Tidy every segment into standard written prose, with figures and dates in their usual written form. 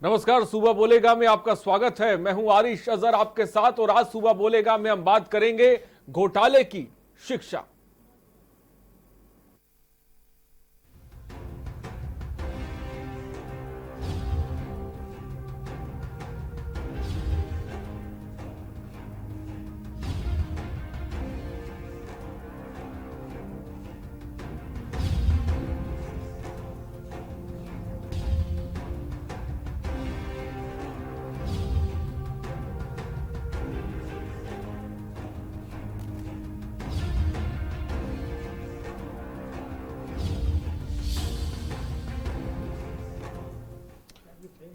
नमस्कार, सुबह बोलेगा में आपका स्वागत है। मैं हूं आरिश अजहर आपके साथ और आज सुबह बोलेगा में हम बात करेंगे घोटाले की शिक्षा।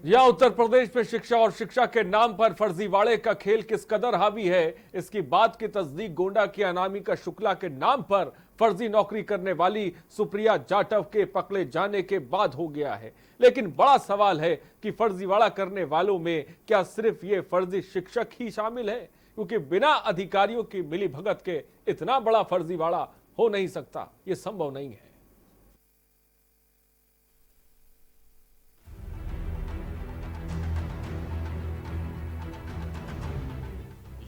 यह उत्तर प्रदेश में शिक्षा और शिक्षा के नाम पर फर्जीवाड़े का खेल किस कदर हावी है, इसकी बात की तस्दीक गोंडा की अनामिका शुक्ला के नाम पर फर्जी नौकरी करने वाली सुप्रिया जाटव के पकड़े जाने के बाद हो गया है। लेकिन बड़ा सवाल है कि फर्जीवाड़ा करने वालों में क्या सिर्फ ये फर्जी शिक्षक ही शामिल है, क्योंकि बिना अधिकारियों की मिलीभगत के इतना बड़ा फर्जीवाड़ा हो नहीं सकता, यह संभव नहीं है।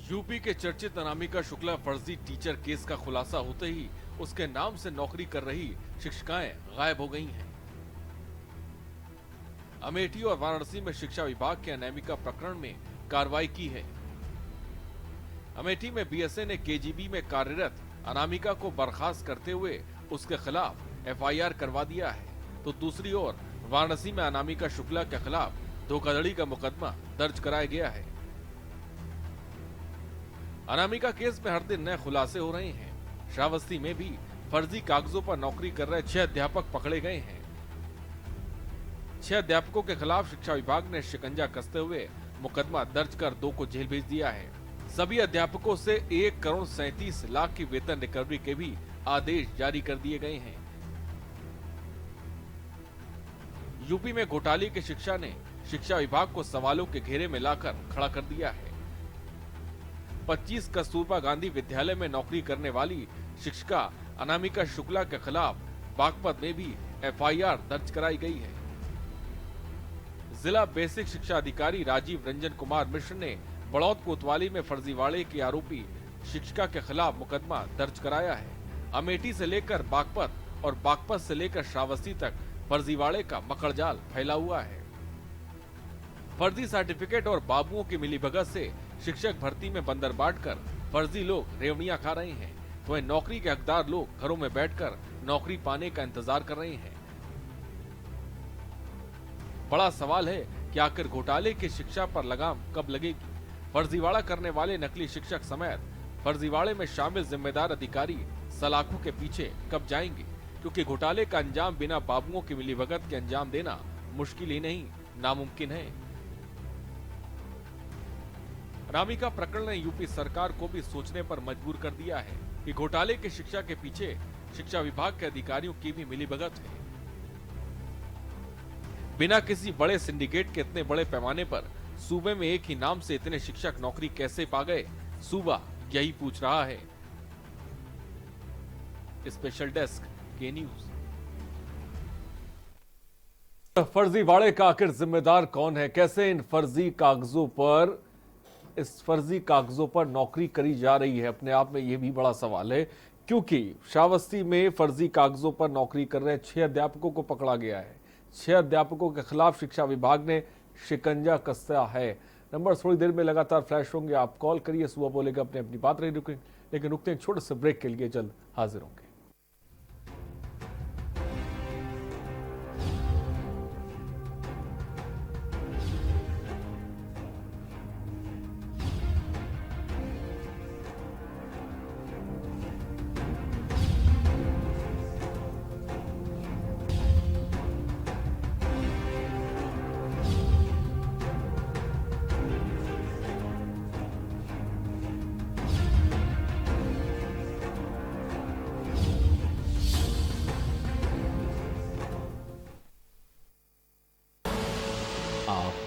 यूपी के चर्चित अनामिका शुक्ला फर्जी टीचर केस का खुलासा होते ही उसके नाम से नौकरी कर रही शिक्षिकाएं गायब हो गई हैं। अमेठी और वाराणसी में शिक्षा विभाग के अनामिका प्रकरण में कार्रवाई की है। अमेठी में बीएसए ने केजीबी में कार्यरत अनामिका को बर्खास्त करते हुए उसके खिलाफ एफआईआर करवा दिया है, तो दूसरी ओर वाराणसी में अनामिका शुक्ला के खिलाफ धोखाधड़ी का मुकदमा दर्ज कराया गया है। अनामिका केस में हर दिन नए खुलासे हो रहे हैं। श्रावस्ती में भी फर्जी कागजों पर नौकरी कर रहे 6 अध्यापक पकड़े गए हैं। 6 अध्यापकों के खिलाफ शिक्षा विभाग ने शिकंजा कसते हुए मुकदमा दर्ज कर 2 को जेल भेज दिया है। सभी अध्यापकों से 1 करोड़ 37 लाख की वेतन रिकवरी के भी आदेश जारी कर दिए गए हैं। यूपी में घोटाले की शिक्षा ने शिक्षा विभाग को सवालों के घेरे में लाकर खड़ा कर दिया है। 25 कस्तूरबा गांधी विद्यालय में नौकरी करने वाली शिक्षिका अनामिका शुक्ला के खिलाफ बागपत में भी एफआईआर दर्ज कराई गई है। जिला बेसिक शिक्षा अधिकारी राजीव रंजन कुमार मिश्र ने बड़ौद कोतवाली में फर्जीवाड़े की आरोपी शिक्षिका के खिलाफ मुकदमा दर्ज कराया है। अमेठी से लेकर बागपत और बागपत से लेकर श्रावस्ती तक फर्जीवाड़े का मकड़जाल फैला हुआ है। फर्जी सर्टिफिकेट और बाबुओं की मिलीभगत से शिक्षक भर्ती में बंदर बांटकर फर्जी लोग रेवड़ियां खा रहे हैं, तो वहीं नौकरी के हकदार लोग घरों में बैठकर नौकरी पाने का इंतजार कर रहे हैं। बड़ा सवाल है कि आखिर घोटाले की शिक्षा पर लगाम कब लगेगी। फर्जीवाड़ा करने वाले नकली शिक्षक समेत फर्जीवाड़े में शामिल जिम्मेदार अधिकारी सलाखों के पीछे कब जाएंगे, क्योंकि घोटाले का अंजाम बिना बाबुओं की मिलीभगत के अंजाम देना मुश्किल ही नहीं नामुमकिन है। अनामिका प्रकरण ने यूपी सरकार को भी सोचने पर मजबूर कर दिया है कि घोटाले की शिक्षा के पीछे शिक्षा विभाग के अधिकारियों की भी मिलीभगत है। बिना किसी बड़े सिंडिकेट के इतने बड़े पैमाने पर सूबे में एक ही नाम से इतने शिक्षक नौकरी कैसे पा गए, सूबा यही पूछ रहा है। स्पेशल डेस्क के न्यूज। फर्जीवाड़े का आखिर जिम्मेदार कौन है? कैसे इस फर्जी कागजों पर नौकरी करी जा रही है? अपने आप में यह भी बड़ा सवाल है, क्योंकि श्रावस्ती में फर्जी कागजों पर नौकरी कर रहे 6 अध्यापकों को पकड़ा गया है। 6 अध्यापकों के खिलाफ शिक्षा विभाग ने शिकंजा कसा है। नंबर थोड़ी देर में लगातार फ्लैश होंगे, आप कॉल करिए, सुबह बोलेगा अपनी अपनी बात रही रुकें, लेकिन रुकते हैं छोटे से ब्रेक के लिए, जल्द हाजिर होंगे।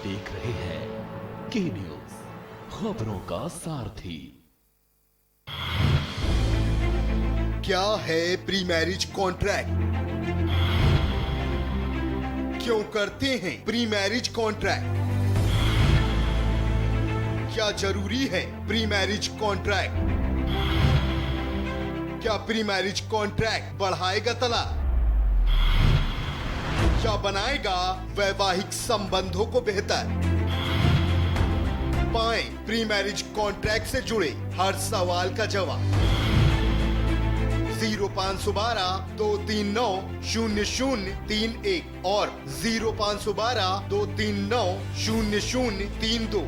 देख रहे हैं के न्यूज, खबरों का सारथी। क्या है प्री मैरिज कॉन्ट्रैक्ट? क्यों करते हैं प्री मैरिज कॉन्ट्रैक्ट? क्या जरूरी है प्री मैरिज कॉन्ट्रैक्ट? क्या प्री मैरिज कॉन्ट्रैक्ट बढ़ाएगा तलाक या बनाएगा वैवाहिक संबंधों को बेहतर? पाएं प्री मैरिज कॉन्ट्रैक्ट से जुड़े हर सवाल का जवाब 0512-239-0031 और 0512-239-0032।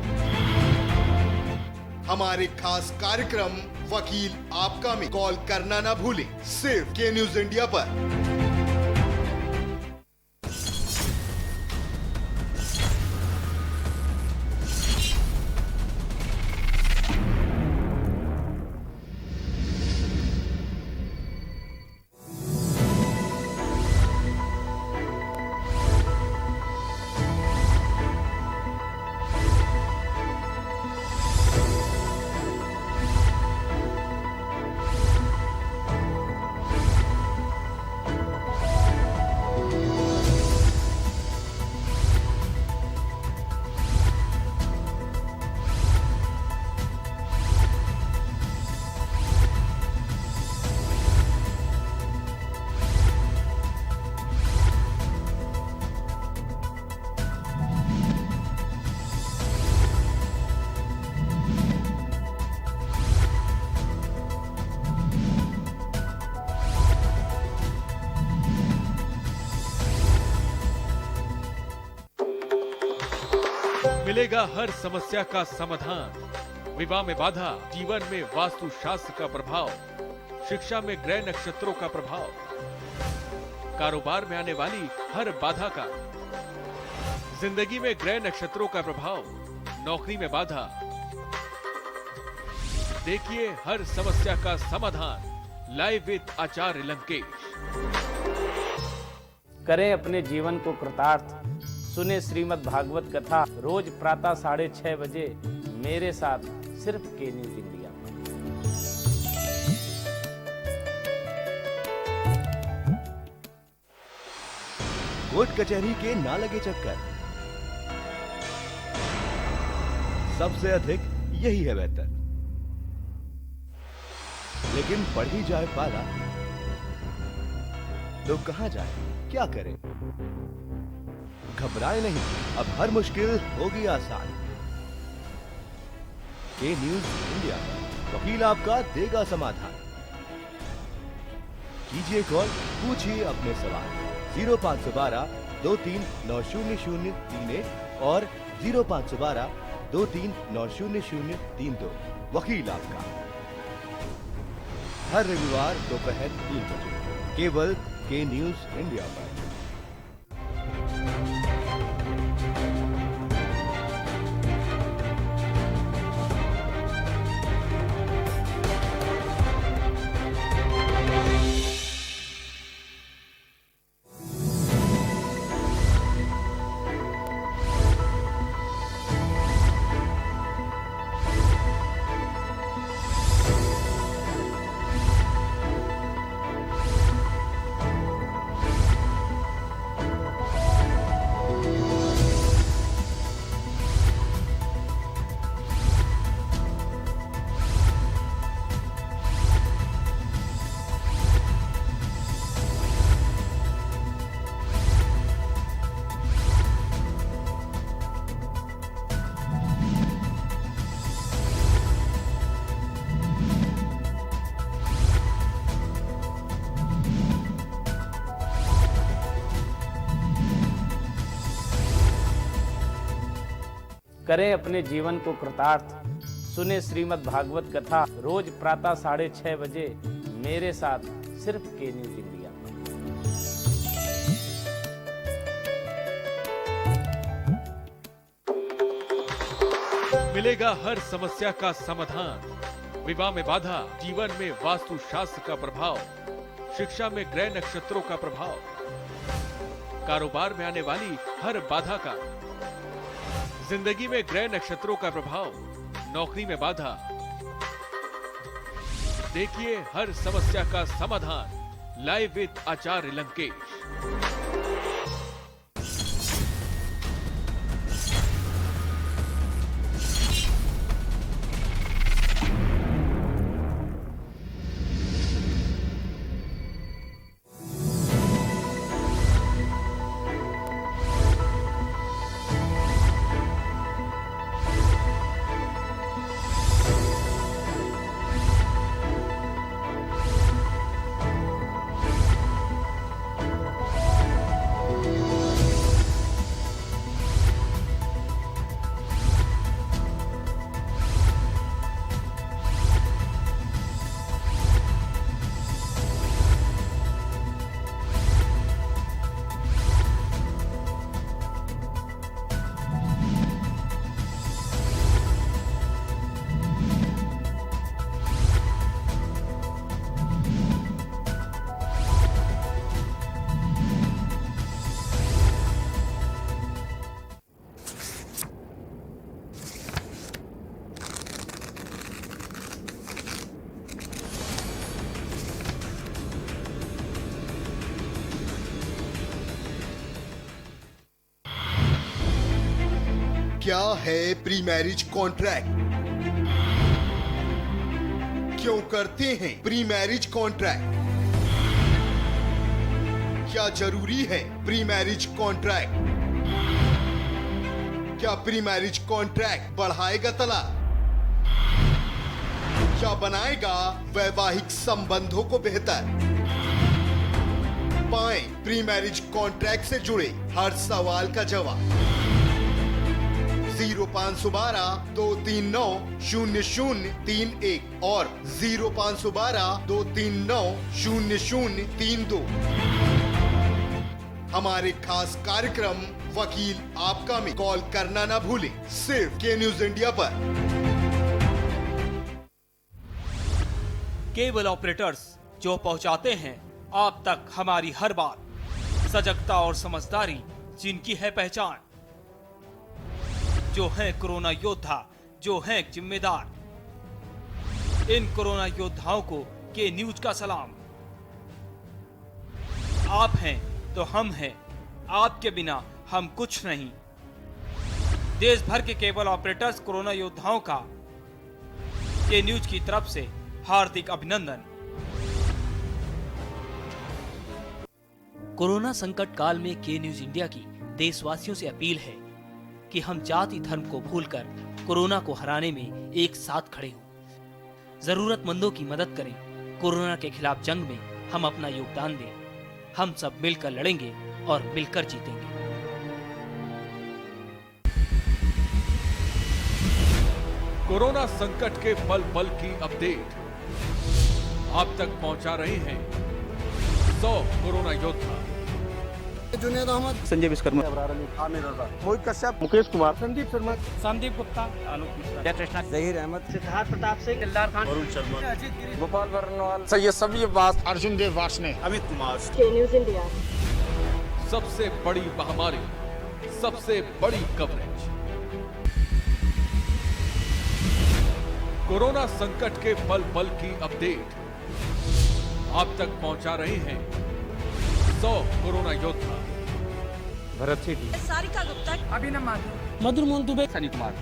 हमारे खास कार्यक्रम वकील आपका में कॉल करना ना भूलें, सिर्फ के न्यूज इंडिया पर। मिलेगा हर समस्या का समाधान। विवाह में बाधा, जीवन में वास्तु शास्त्र का प्रभाव, शिक्षा में ग्रह नक्षत्रों का प्रभाव, कारोबार में आने वाली हर बाधा का, जिंदगी में ग्रह नक्षत्रों का प्रभाव, नौकरी में बाधा। देखिए हर समस्या का समाधान लाइव विद आचार्य लंकेश। करें अपने जीवन को कृतार्थ, सुने श्रीमद् भागवत कथा रोज प्रातः 6:30 बजे मेरे साथ सिर्फ के न्यूज इंडिया में। कोर्ट कचहरी के ना लगे चक्कर, सबसे अधिक यही है बेहतर। लेकिन बढ़ ही जाए पाला तो कहां जाए, क्या करें? घबराए नहीं, अब हर मुश्किल होगी आसान। के न्यूज इंडिया पर वकील आपका देगा समाधान। कीजिए कॉल, पूछिए अपने सवाल 0512-239-0031 और 0512-239-0032। वकील आपका हर रविवार दोपहर 3 बजे केवल के न्यूज इंडिया पर। करें अपने जीवन को कृतार्थ, सुने श्रीमद् भागवत कथा रोज प्रातः 6:30 बजे मेरे साथ सिर्फ के न्यूज इंडिया में। मिलेगा हर समस्या का समाधान। विवाह में बाधा, जीवन में वास्तु शास्त्र का प्रभाव, शिक्षा में ग्रह नक्षत्रों का प्रभाव, कारोबार में आने वाली हर बाधा का, जिंदगी में ग्रह नक्षत्रों का प्रभाव, नौकरी में बाधा। देखिए हर समस्या का समाधान लाइव विद आचार्य लंकेश। क्या है प्री मैरिज कॉन्ट्रैक्ट? क्यों करते हैं प्री मैरिज कॉन्ट्रैक्ट? क्या जरूरी है प्री मैरिज कॉन्ट्रैक्ट? क्या प्री मैरिज कॉन्ट्रैक्ट बढ़ाएगा तलाक? क्या बनाएगा वैवाहिक संबंधों को बेहतर? पाएं प्री मैरिज कॉन्ट्रैक्ट से जुड़े हर सवाल का जवाब। 0512-239-0031 और 0512-239-0032। हमारे खास कार्यक्रम वकील आपका में कॉल करना ना भूलें, सिर्फ के न्यूज इंडिया पर। केबल ऑपरेटर्स जो पहुंचाते हैं आप तक हमारी हर बात, सजगता और समझदारी जिनकी है पहचान, जो हैं कोरोना योद्धा, जो हैं जिम्मेदार। इन कोरोना योद्धाओं को के न्यूज का सलाम। आप हैं तो हम हैं, आपके बिना हम कुछ नहीं। देश भर के केबल ऑपरेटर्स कोरोना योद्धाओं का के न्यूज की तरफ से हार्दिक अभिनंदन। कोरोना संकट काल में के न्यूज इंडिया की देशवासियों से अपील है कि हम जाति धर्म को भूलकर कोरोना को हराने में एक साथ खड़े हों। जरूरतमंदों की मदद करें। कोरोना के खिलाफ जंग में हम अपना योगदान दें। हम सब मिलकर लड़ेंगे और मिलकर जीतेंगे। कोरोना संकट के पल पल की अपडेट आप तक पहुंचा रहे हैं 100 कोरोना योद्धा। जुनेद अहमद, संजय विश्वकर्मा, आमिर रजा, मोहित कश्यप, मुकेश कुमार, संदीप शर्मा, संदीप गुप्ता, आलोक मिश्रा, कृष्णा, जहीर अहमद, सिद्धार्थ प्रताप सिंह, दिलदार खान, वरुण शर्मा, अजीत गिरी, गोपाल बर्नवाल, सैयद सभी अब्बास, अर्जुन देव वार्ष्णेय, अमित कुमार। के न्यूज इंडिया सबसे बड़ी महामारी, सबसे बड़ी कवरेज। कोरोना संकट के पल पल की अपडेट आप तक पहुंचा रहे हैं 100 कोरोना योद्धा। भरत सेठी, सारिका गुप्ता, अभिनव माथुर, मधुर मोहन दुबे, सनी कुमार,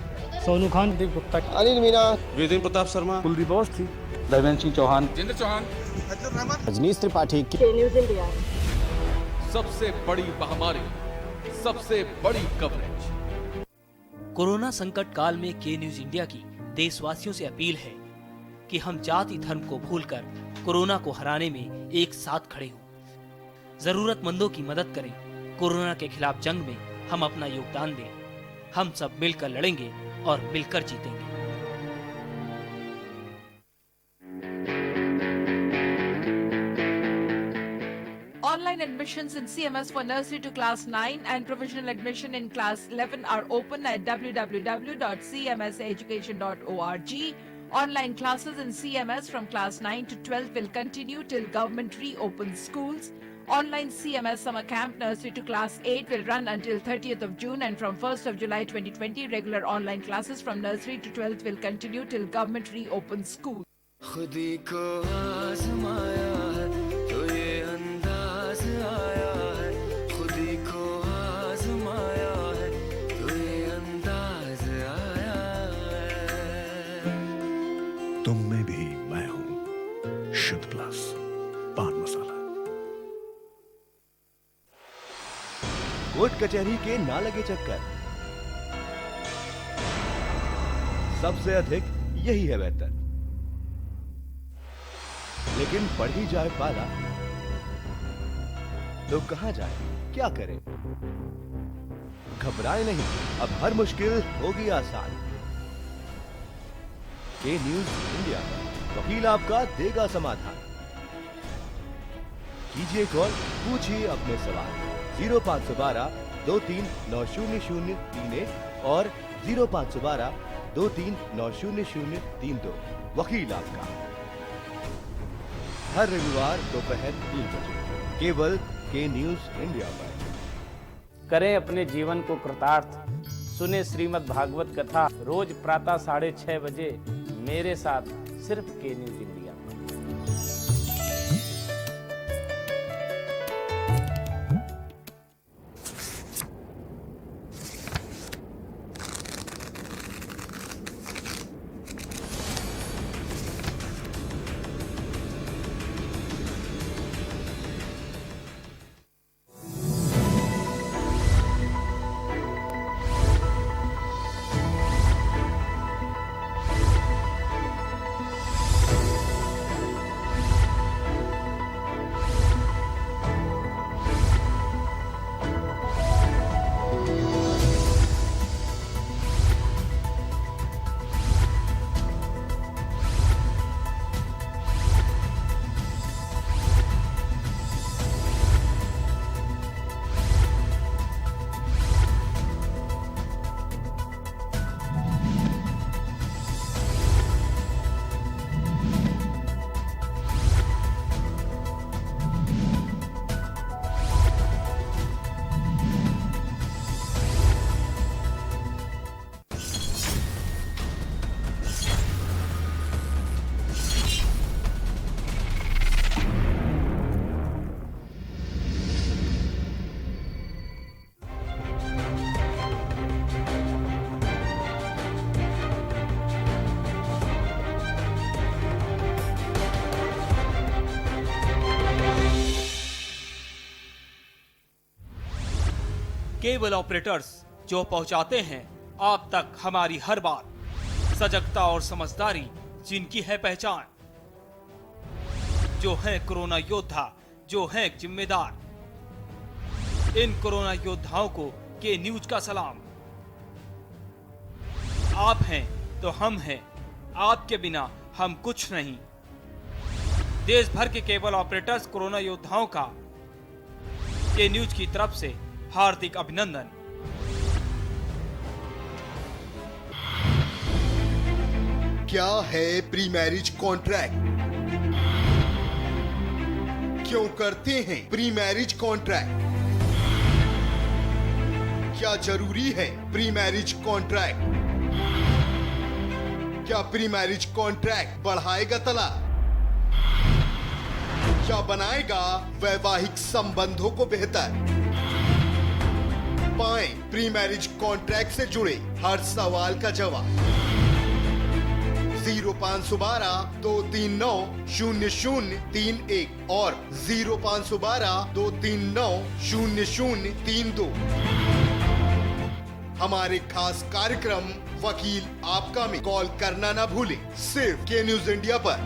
सोनू खान, दीप गुप्ता, अनिल मीना, वेदेंद्र प्रताप शर्मा, कुलदीप अवस्थी, धर्मेंद्र सिंह चौहान, जिंद्र चौहान। रजनीश त्रिपाठी। के न्यूज इंडिया सबसे बड़ी महामारी, सबसे बड़ी कवरेज। कोरोना संकट काल में के न्यूज इंडिया की देशवासियों से अपील है कि हम जाति धर्म को भूलकर कोरोना को हराने में एक साथ खड़े हों। जरूरतमंदों की मदद करें। कोरोना के खिलाफ जंग में हम अपना योगदान दें। हम सब मिलकर लड़ेंगे और मिलकर जीतेंगे। Online admissions in CMS for nursery to class 9 and provisional admission in class 11 are open at www.cmseducation.org. Online classes in CMS from class 9 to 12 will continue till government reopens schools. Online CMS summer camp nursery to class 8 will run until 30th of June, and from 1st of July 2020 regular online classes from nursery to 12th will continue till government reopens schools. खुदी को आजमाया है तो ये अंदाज आया है, खुदी को आजमाया है तो ये अंदाज आया है। तुम में भी मैं हूं, शुद्ध प्लस पान मसाला। कोर्ट कचहरी के ना लगे चक्कर, सबसे अधिक यही है बेहतर। लेकिन बढ़ ही जाए पाला तो कहां जाए, क्या करें? घबराए नहीं, अब हर मुश्किल होगी आसान। के न्यूज इंडिया पर वकील आपका देगा समाधान। कीजिए कॉल, पूछिए अपने सवाल। 0512-23900031 और 0512-23900032। वकील आपका हर रविवार दोपहर 3 बजे केवल के न्यूज इंडिया पर। करें अपने जीवन को कृतार्थ, सुने श्रीमद् भागवत कथा रोज प्रातः 6:30 बजे मेरे साथ, सिर्फ के न्यूज इंडिया पर। केबल ऑपरेटर्स जो पहुंचाते हैं आप तक हमारी हर बात, सजगता और समझदारी जिनकी है पहचान, जो है कोरोना योद्धा, जो है जिम्मेदार। इन कोरोना योद्धाओं को के न्यूज का सलाम। आप हैं तो हम हैं, आपके बिना हम कुछ नहीं। देश भर के केबल ऑपरेटर्स कोरोना योद्धाओं का के न्यूज की तरफ से हार्दिक अभिनंदन। क्या है प्री मैरिज कॉन्ट्रैक्ट? क्यों करते हैं प्री मैरिज कॉन्ट्रैक्ट? क्या जरूरी है प्री मैरिज कॉन्ट्रैक्ट? क्या प्री मैरिज कॉन्ट्रैक्ट बढ़ाएगा तलाक? क्या बनाएगा वैवाहिक संबंधों को बेहतर? पाएं प्री मैरिज कॉन्ट्रैक्ट से जुड़े हर सवाल का जवाब। 0512-239-0031 और 0512-239-0032। हमारे खास कार्यक्रम वकील आपका में कॉल करना ना भूलें, सिर्फ के न्यूज इंडिया पर।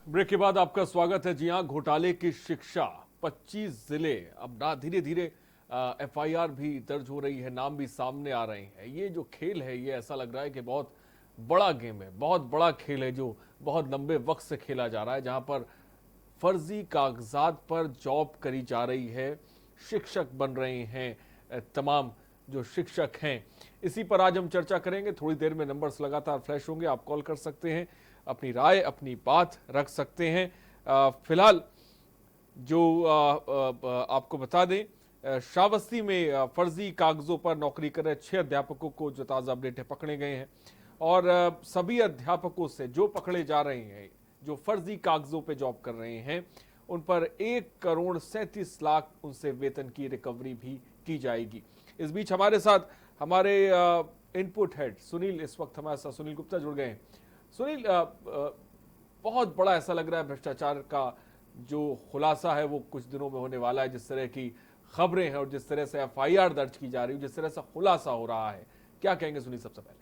ब्रेक के बाद आपका स्वागत है। जी हां, घोटाले की शिक्षा 25 जिले, अब ना धीरे धीरे एफआईआर भी दर्ज हो रही है, नाम भी सामने आ रहे हैं। ये जो खेल है ये ऐसा लग रहा है कि बहुत बड़ा गेम है, बहुत बड़ा खेल है जो बहुत लंबे वक्त से खेला जा रहा है, जहां पर फर्जी कागजात पर जॉब करी जा रही है, शिक्षक बन रहे हैं तमाम जो शिक्षक हैं। इसी पर आज हम चर्चा करेंगे। थोड़ी देर में नंबर्स लगातार फ्लैश होंगे, आप कॉल कर सकते हैं, अपनी राय अपनी बात रख सकते हैं। फिलहाल जो आपको बता दें, श्रावस्ती में फर्जी कागजों पर नौकरी कर रहे 6 अध्यापकों को जो ताज़ा अपडेट है पकड़े गए हैं और सभी अध्यापकों से जो पकड़े जा रहे हैं जो फर्जी कागजों पे जॉब कर रहे हैं उन पर 1,37,00,000 उनसे वेतन की रिकवरी भी की जाएगी। इस बीच हमारे साथ हमारे इनपुट हेड सुनील इस वक्त हमारे साथ सुनील गुप्ता जुड़ गए हैं। सुनील, बहुत बड़ा ऐसा लग रहा है भ्रष्टाचार का जो खुलासा है वो कुछ दिनों में होने वाला है। जिस तरह की खबरें हैं और जिस तरह से एफआईआर दर्ज की जा रही है, जिस तरह से खुलासा हो रहा है, क्या कहेंगे सुनील? सबसे पहले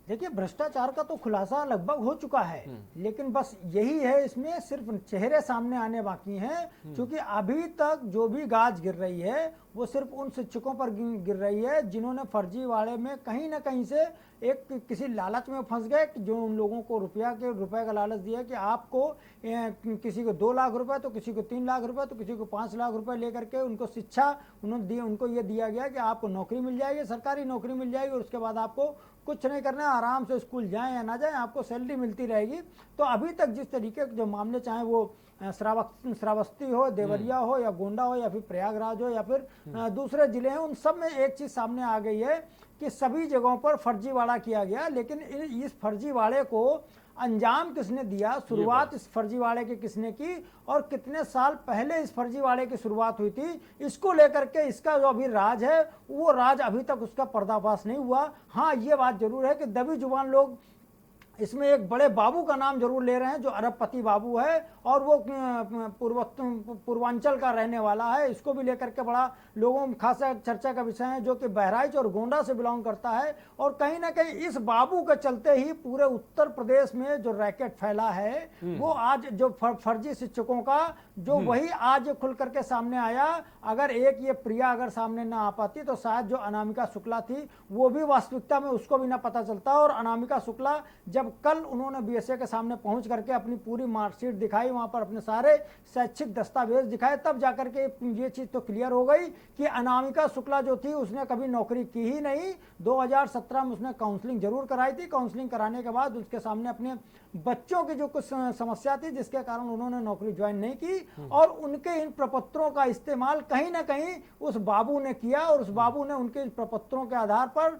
देखिए, भ्रष्टाचार का तो खुलासा लगभग हो चुका है, लेकिन बस यही है, इसमें सिर्फ चेहरे सामने आने बाकी हैं, क्योंकि अभी तक जो भी गाज गिर रही है वो सिर्फ उन शिक्षकों पर गिर रही है जिन्होंने फर्जीवाड़े में कहीं ना कहीं से एक किसी लालच में फंस गए, जो उन लोगों को रुपए का लालच दिया कि आपको किसी को 2 लाख रुपए, तो किसी को 3 लाख रुपए, तो किसी को 5 लाख रुपए लेकर के उनको शिक्षा उनको ये दिया गया कि आपको नौकरी मिल जाएगी, सरकारी नौकरी मिल जाएगी और उसके बाद आपको कुछ नहीं करना है, आराम से स्कूल जाएं या ना जाएं, आपको सैलरी मिलती रहेगी। तो अभी तक जिस तरीके के जो मामले, चाहे वो श्रावस्ती हो, देवरिया हो या गोंडा हो या फिर प्रयागराज हो या फिर दूसरे जिले हैं, उन सब में एक चीज सामने आ गई है कि सभी जगहों पर फर्जीवाड़ा किया गया। लेकिन इस फर्जीवाड़े को अंजाम किसने दिया, शुरुआत इस फर्जीवाड़े की किसने की और कितने साल पहले इस फर्जीवाड़े की शुरुआत हुई थी, इसको लेकर के इसका जो अभी राज है वो राज अभी तक उसका पर्दाफाश नहीं हुआ। हाँ, ये बात जरूर है कि दबी जुबान लोग इसमें एक बड़े बाबू का नाम जरूर ले रहे हैं जो अरबपति बाबू है और वो पूर्वांचल का रहने वाला है। इसको भी लेकर के बड़ा लोगों में खासा चर्चा का विषय है, जो कि बहराइच और गोंडा से बिलोंग करता है। और कहीं ना कहीं इस बाबू के चलते ही पूरे उत्तर प्रदेश में जो रैकेट फैला है वो आज जो फर्जी शिक्षकों का जो वही आज खुल करके सामने आया। अगर एक ये प्रिया अगर सामने ना आ पाती तो शायद जो अनामिका शुक्ला थी वो भी वास्तविकता में उसको भी ना पता चलता। और अनामिका शुक्ला जब कल उन्होंने बीएसए के सामने पहुंच करके अपनी पूरी मार्कशीट दिखाई, वहां पर अपने सारे शैक्षिक दस्तावेज दिखाए, तब जाकर के ये चीज तो क्लियर हो गई कि अनामिका शुक्ला जो थी उसने कभी नौकरी की ही नहीं। 2017 में उसने काउंसलिंग जरूर कराई थी। काउंसलिंग कराने के बाद उसके सामने अपने बच्चों की जो कुछ समस्या थी जिसके कारण उन्होंने नौकरी ज्वाइन नहीं की और उनके इन प्रपत्रों का इस्तेमाल कहीं ना कहीं उस बाबू ने किया और उस बाबू ने उनके प्रपत्रों के आधार पर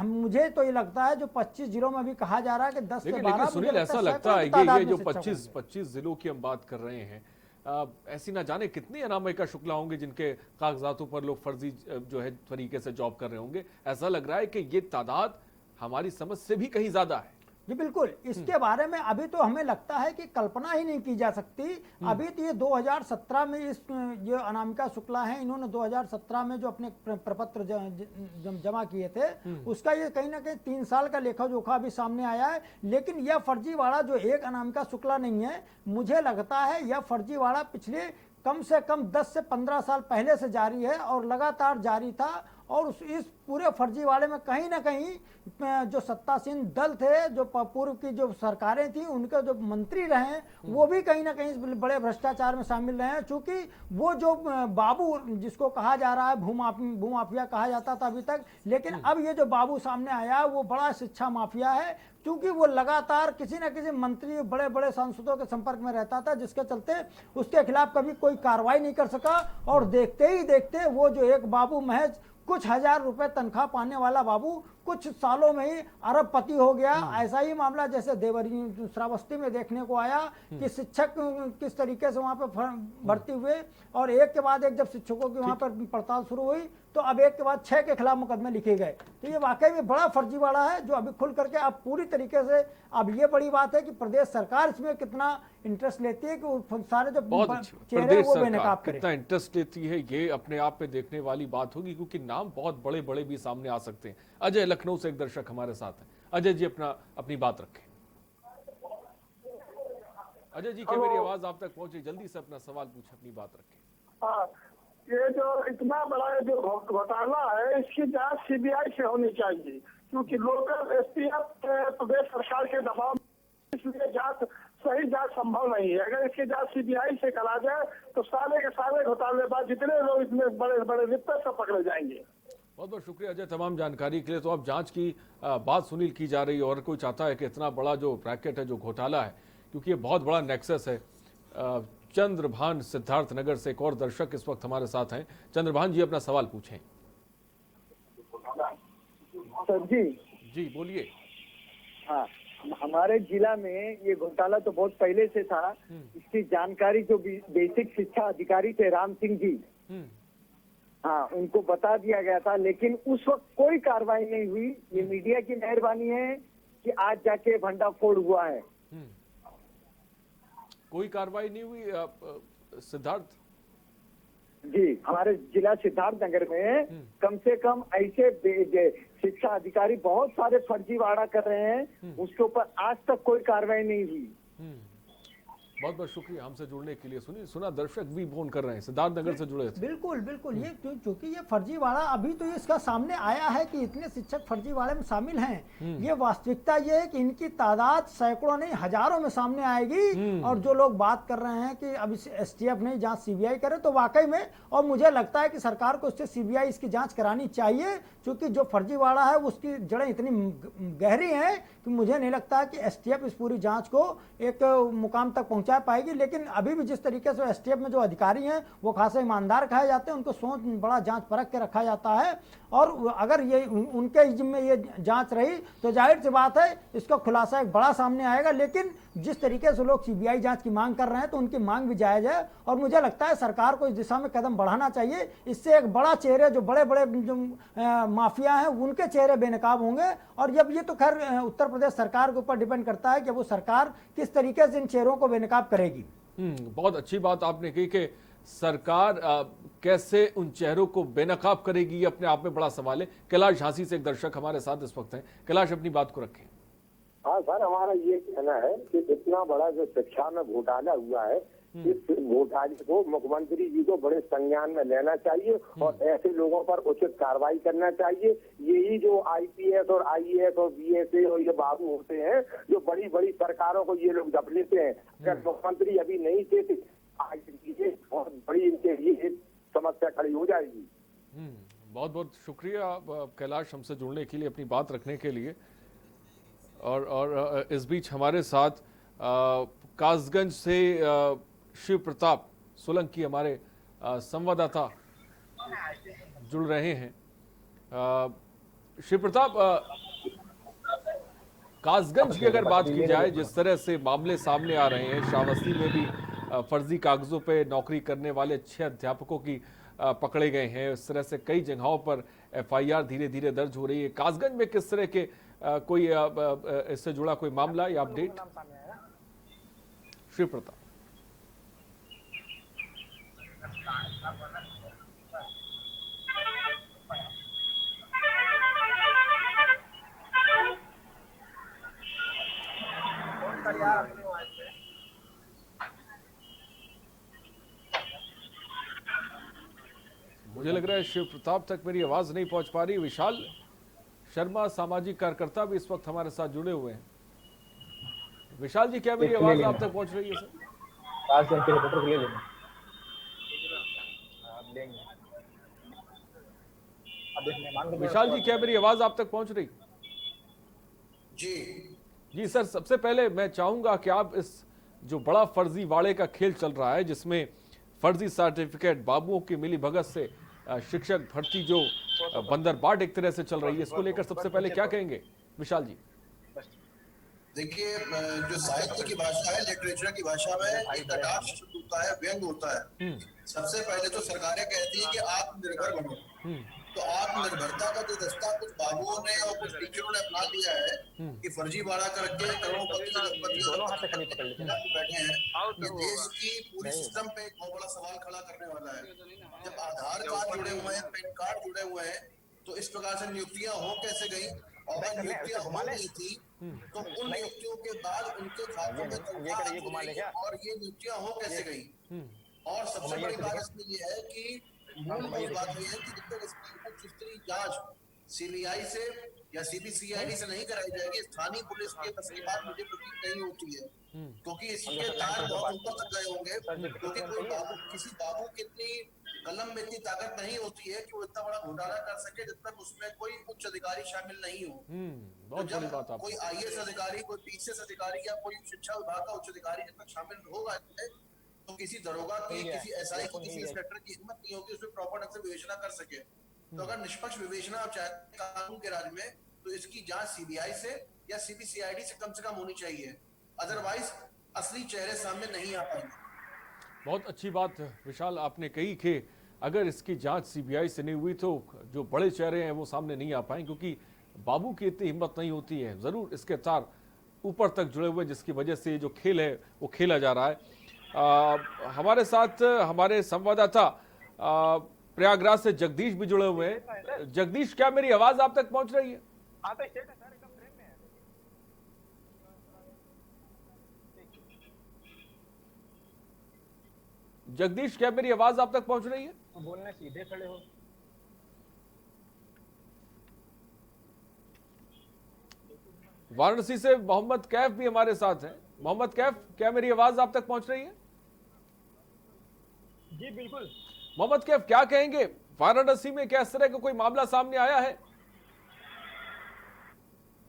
मुझे तो ये लगता है जो 25 जिलों में भी कहा जा रहा है कि 10 से 12 सुनील ऐसा लगता है ये जो 25 जिलों की हम बात कर रहे हैं, ऐसी ना जाने कितनी अनामिका शुक्ला होंगे जिनके कागजातों पर लोग फर्जी जो है तरीके से जॉब कर रहे होंगे। ऐसा लग रहा है कि ये तादाद हमारी समझ से भी कहीं ज्यादा है। जी बिल्कुल, इसके बारे में अभी तो हमें लगता है कि कल्पना ही नहीं की जा सकती। अभी तो ये 2017 में इस जो अनामिका शुक्ला हैं इन्होंने 2017 में जो अपने प्रपत्र जमा किए थे उसका ये कहीं ना कहीं 3 साल का लेखा जोखा अभी सामने आया है। लेकिन यह फर्जीवाड़ा जो एक अनामिका शुक्ला नहीं है, मुझे लगता है यह फर्जीवाड़ा पिछले कम से कम 10 से 15 साल पहले से जारी है और लगातार जारी था। और इस पूरे फर्जीवाड़े में कहीं ना कहीं जो सत्तासीन दल थे, जो पूर्व की जो सरकारें थी, उनके जो मंत्री रहे वो भी कहीं ना कहीं बड़े भ्रष्टाचार में शामिल रहे हैं। चूंकि वो जो बाबू जिसको कहा जा रहा है भूमाफिया कहा जाता था अभी तक, लेकिन अब ये जो बाबू सामने आया वो बड़ा शिक्षा माफिया है। क्योंकि वो लगातार किसी न किसी मंत्री बड़े बड़े सांसदों के संपर्क में रहता था, जिसके चलते उसके खिलाफ कभी कोई कार्रवाई नहीं कर सका। और देखते ही देखते वो जो एक बाबू महज कुछ हजार रुपए तनख्वाह पाने वाला बाबू कुछ सालों में ही अरबपति हो गया। ऐसा ही मामला जैसे देवरी श्रावस्ती में देखने को आया कि शिक्षक किस तरीके से वहां पर भर्ती हुए और एक के बाद एक जब शिक्षकों की वहां पर पड़ताल शुरू हुई तो अब एक के बाद 6 के खिलाफ मुकदमे लिखे गए। तो ये वाकई में बड़ा फर्जीवाड़ा है जो अभी खुल करके अब पूरी तरीके से अब ये बड़ी बात है कि प्रदेश सरकार इसमें कितना इंटरेस्ट लेती है कि सारे जो चेहरे वो बेनकाब करे। कितना इंटरेस्ट लेती है ये अपने आप में देखने वाली बात होगी, क्योंकि नाम बहुत बड़े बड़े भी सामने आ सकते हैं। अजय लखनऊ से एक दर्शक हमारे साथ है। अजय जी अपनी बात रखें। अजय जी, क्या मेरी आवाज आप तक पहुंची? जल्दी से अपना सवाल पूछे, अपनी बात रखें। हाँ, ये जो इतना बड़ा जो घोटाला है इसकी जांच सीबीआई से होनी चाहिए, क्योंकि लोकल एसटीएफ प्रदेश सरकार के दबाव में इसलिए सही जांच संभव नहीं है। अगर इसकी जांच सीबीआई से करा जाए तो सारे के सारे घोटालेबाज जितने लोग इसमें बड़े बड़े लिप्त सब पकड़े जाएंगे। बहुत बहुत शुक्रिया अजय तमाम जानकारी के लिए। तो अब जांच की बात सुनील की जा रही है और कोई चाहता है कि इतना बड़ा जो रैकेट है, जो घोटाला है, क्योंकि ये बहुत बड़ा नेक्सस है। चंद्रभान सिद्धार्थ नगर से एक और दर्शक इस वक्त हमारे साथ हैं। चंद्रभान जी, अपना सवाल पूछें। सर जी बोलिए। हाँ, हमारे जिला में ये घोटाला तो बहुत पहले से था। इसकी जानकारी जो बेसिक शिक्षा अधिकारी थे राम सिंह जी, हाँ, उनको बता दिया गया था, लेकिन उस वक्त कोई कार्रवाई नहीं हुई। ये मीडिया की मेहरबानी है कि आज जाके भंडाफोड़ हुआ है। कोई कार्रवाई नहीं हुई सिद्धार्थ जी? हमारे जिला सिद्धार्थ नगर में कम से कम ऐसे शिक्षा अधिकारी बहुत सारे फर्जीवाड़ा कर रहे हैं, उसके ऊपर आज तक कोई कार्रवाई नहीं हुई। बहुत बहुत शुक्रिया हमसे जुड़ने के लिए। सुना दर्शक भी फोन कर रहे हैं सिद्धार्थ नगर से जुड़े थे। बिल्कुल बिल्कुल, ये क्योंकि ये फर्जीवाड़ा अभी तो इसका सामने आया है कि इतने शिक्षक फर्जीवाड़े में शामिल हैं। ये वास्तविकता ये है कि इनकी तादाद सैकड़ों नहीं हजारों में सामने आएगी। और जो लोग बात कर रहे हैं कि अब इसे एसटीएफ नहीं जांच सीबीआई करे, तो वाकई में और मुझे लगता है कि सरकार को इससे सीबीआई इसकी जांच करानी चाहिए, क्योंकि जो फर्जीवाड़ा है उसकी जड़ें इतनी गहरी हैं कि मुझे नहीं लगता कि एसटीएफ इस पूरी जांच को एक मुकाम तक पहुंचा पहुंचा पाएगी। लेकिन अभी भी जिस तरीके से एसटीएफ में जो अधिकारी हैं वो खासे ईमानदार कहे जाते हैं, उनको सोच बड़ा जांच परख के रखा जाता है, और अगर ये उनके जिम्मे ये जांच रही तो जाहिर सी बात है इसका खुलासा एक बड़ा सामने आएगा। लेकिन जिस तरीके से लोग सीबीआई जांच की मांग कर रहे हैं तो उनकी मांग भी जायज है, और मुझे लगता है सरकार को इस दिशा में कदम बढ़ाना चाहिए। इससे एक बड़ा चेहरे, जो बड़े बड़े जो माफिया हैं उनके चेहरे बेनकाब होंगे। और जब ये तो खैर उत्तर प्रदेश सरकार के ऊपर डिपेंड करता है कि वो सरकार किस तरीके से इन चेहरों को बेनकाब करेगी। बहुत अच्छी बात आपने कही कि सरकार कैसे उन चेहरों को बेनकाब करेगी, ये अपने आप में बड़ा सवाल है। कैलाश झांसी से एक दर्शक हमारे साथ इस वक्त हैं। कैलाश, अपनी बात को रखें। हाँ सर, हमारा ये कहना है कि इतना बड़ा जो शिक्षा में घोटाला हुआ है, इस घोटाले को मुख्यमंत्री जी को बड़े संज्ञान में लेना चाहिए और ऐसे लोगों पर उचित कार्रवाई करना चाहिए। यही जो आईपीएस और आईएएस और बीएसए और ये बाबू होते हैं जो बड़ी बड़ी सरकारों को ये लोग दब लेते हैं, अगर मुख्यमंत्री अभी नहीं थे बहुत बड़ी इनके लिए समस्या खड़ी हो जाएगी। बहुत बहुत शुक्रिया कैलाश, हमसे जुड़ने के लिए, अपनी बात रखने के लिए। और इस बीच हमारे साथ कासगंज से शिव प्रताप सोलंकी हमारे संवाददाता जुड़ रहे हैं। शिव प्रताप, कासगंज की अगर बात की जाए, जिस तरह से मामले सामने आ रहे हैं, श्रावस्ती में भी फर्जी कागजों पे नौकरी करने वाले 6 अध्यापकों की पकड़े गए हैं, इस तरह से कई जगहों पर एफआईआर धीरे धीरे दर्ज हो रही है। कासगंज में किस तरह के कोई इससे जुड़ा कोई मामला या अपडेट? शिव प्रताप। मुझे लग रहा है शिव प्रताप तक मेरी आवाज नहीं पहुंच पा रही। विशाल शर्मा सामाजिक कार्यकर्ता भी इस वक्त हमारे साथ जुड़े हुए हैं। विशाल जी, क्या मेरी आवाज आप तक पहुंच रही है? सर विशाल जी, क्या मेरी आवाज आप तक पहुंच रही? जी सर, सबसे पहले मैं चाहूंगा कि आप इस जो बड़ा फर्जीवाड़े का खेल चल रहा है, जिसमें फर्जी सर्टिफिकेट, बाबुओं की मिली भगत से शिक्षक भर्ती जो बंदरबाट एक तरह से चल रही है, इसको लेकर सबसे पहले क्या कहेंगे विशाल जी? देखिए, जो साहित्य की भाषा है, लिटरेचर की भाषा में एक कटाक्ष होता है, व्यंग होता है। सबसे पहले तो सरकारें कहती है कि आत्मनिर्भर बनो, तो आत्मनिर्भरता का जो रास्ता कुछ बाबुओं ने और कुछ टीचरों ने अपना लिया है कि फर्जीवाड़ा करके करोड़पति बैठे हैं, ये देश की पूरी सिस्टम पे एक बहुत बड़ा सवाल खड़ा करने वाला है। जब आधार कार्ड जुड़े हुए हैं, पैन कार्ड जुड़े हुए हैं, तो इस प्रकार से नियुक्तियां हो कैसे गई? और अगर नियुक्तियां हो गई थी तो उन नियुक्तियों के बाद उनके खातों में और ये नियुक्तियां हो कैसे गई? और सबसे बड़ी बात इसमें ये है कि मूल बात ये है कि जब तक इसकी जांच सीबीआई से या सीबीसीआईडी से नहीं कराई जाएगी, स्थानीय पुलिस के तस्लीमात मुझे प्रतीत नहीं होती है, क्योंकि इसके तार बहुत ऊपर तक गए होंगे। क्योंकि कोई किसी बाबू की इतनी कलम में इतनी ताकत नहीं होती है कि वो इतना बड़ा घोटाला कर सके जब तक उसमें कोई उच्च अधिकारी शामिल नहीं हो। तो जब कोई आईएएस अधिकारी, कोई पीसीएस अधिकारी या कोई शिक्षा विभाग का उच्च अधिकारी जब तक शामिल होगा तो किसी दरोगा की, किसी एसआई की, किसी इंस्पेक्टर की हिम्मत नहीं होगी उसमें प्रॉपर ढंग से विवेचना कर सके। तो अगर निष्पक्ष विवेचना आप चाहते हैं कानून के राज में, तो इसकी जांच सीबीआई से या सीबीसीआईडी से कम होनी चाहिए, अदरवाइज असली चेहरे सामने नहीं आ पाएंगे। बहुत अच्छी बात विशाल आपने कही कि अगर इसकी जांच सीबीआई से नहीं हुई तो जो बड़े चेहरे हैं वो सामने नहीं आ पाएंगे, क्योंकि बाबू की इतनी हिम्मत नहीं होती है। जरूर इसके तार ऊपर तक जुड़े हुए, जिसकी वजह से जो खेल है वो खेला जा रहा है। हमारे साथ हमारे संवाददाता प्रयागराज से जगदीश भी जुड़े हुए हैं। जगदीश, क्या मेरी आवाज आप तक पहुंच रही है? जगदीश, क्या मेरी आवाज आप तक पहुंच रही है? बोलना सीधे खड़े हो। वाराणसी से मोहम्मद कैफ भी हमारे साथ हैं। मोहम्मद कैफ, क्या मेरी आवाज आप तक पहुंच रही है? जी बिल्कुल। मोहम्मद कैफ, क्या कहेंगे, वाराणसी में क्या इस तरह का कोई मामला सामने आया है?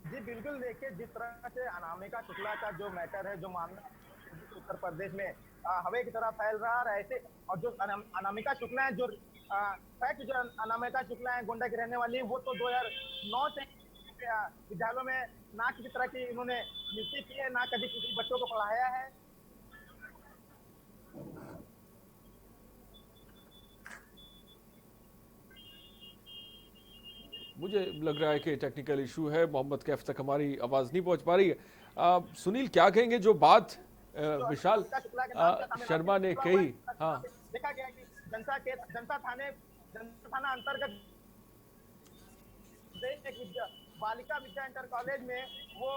जी बिल्कुल, देखिए जिस तरह से अनामिका शुक्ला का जो मैटर है, जो मामला उत्तर प्रदेश में हवा की तरह फैल रहा है ऐसे। और जो अनामिका शुक्ला है, जो फैक्ट जो अनामिका शुक्ला है गोंडा की रहने वाली, वो तो 2009 से विद्यालयों में ना किसी तरह की इन्होंने नियुक्ति की है, ना कभी किसी बच्चों को पढ़ाया है। मुझे लग रहा है कि टेक्निकल इशू है, मोहम्मद कैफ तक हमारी आवाज नहीं पहुंच पा रही है। सुनील क्या कहेंगे जो बात विशाल शर्मा ने कही? हाँ, देखा गया कि जनता थाना अंतर्गत बालिका विद्या इंटर कॉलेज में वो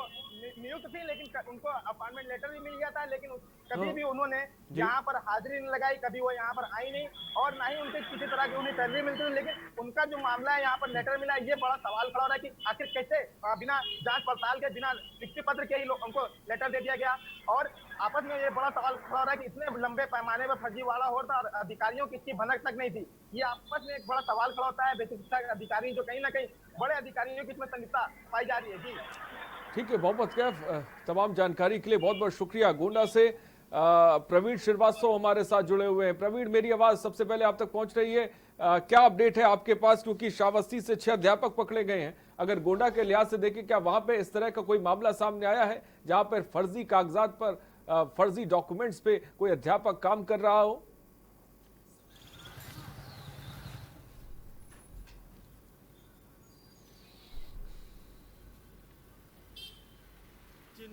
नियुक्त थी, लेकिन उनको अपॉइंटमेंट लेटर भी मिल गया था, लेकिन कभी भी उन्होंने यहाँ पर हाजिरी नहीं लगाई, कभी वो यहाँ पर आई नहीं, और ना ही उनके किसी तरह की उन्हें सैलरी मिलती थी। लेकिन उनका जो मामला है यहाँ पर लेटर मिला, ये बड़ा सवाल खड़ा हो रहा है कि आखिर कैसे बिना जांच पड़ताल के, बिना लिखित पत्र के ही उनको लेटर दे दिया गया। और आपस में ये बड़ा सवाल खड़ा हो रहा है कि इतने लंबे पैमाने पर फर्जीवाड़ा हो रहा था और अधिकारियों की इसकी भनक तक नहीं थी। ये आपस में एक बड़ा सवाल खड़ा होता है बेसिक शिक्षा के अधिकारी, जो कहीं ना कहीं बड़े अधिकारियों की इसमें संलिप्तता पाई जा रही है। जी ठीक है मोहम्मद कैफ, तमाम जानकारी के लिए बहुत बहुत शुक्रिया। गोंडा से प्रवीण श्रीवास्तव हमारे साथ जुड़े हुए हैं। प्रवीण, मेरी आवाज सबसे पहले आप तक पहुंच रही है, क्या अपडेट है आपके पास? क्योंकि श्रावस्ती से 6 अध्यापक पकड़े गए हैं, अगर गोंडा के लिहाज से देखें, क्या वहां पे इस तरह का कोई मामला सामने आया है जहां पर फर्जी कागजात पर, फर्जी डॉक्यूमेंट्स पे कोई अध्यापक काम कर रहा हो?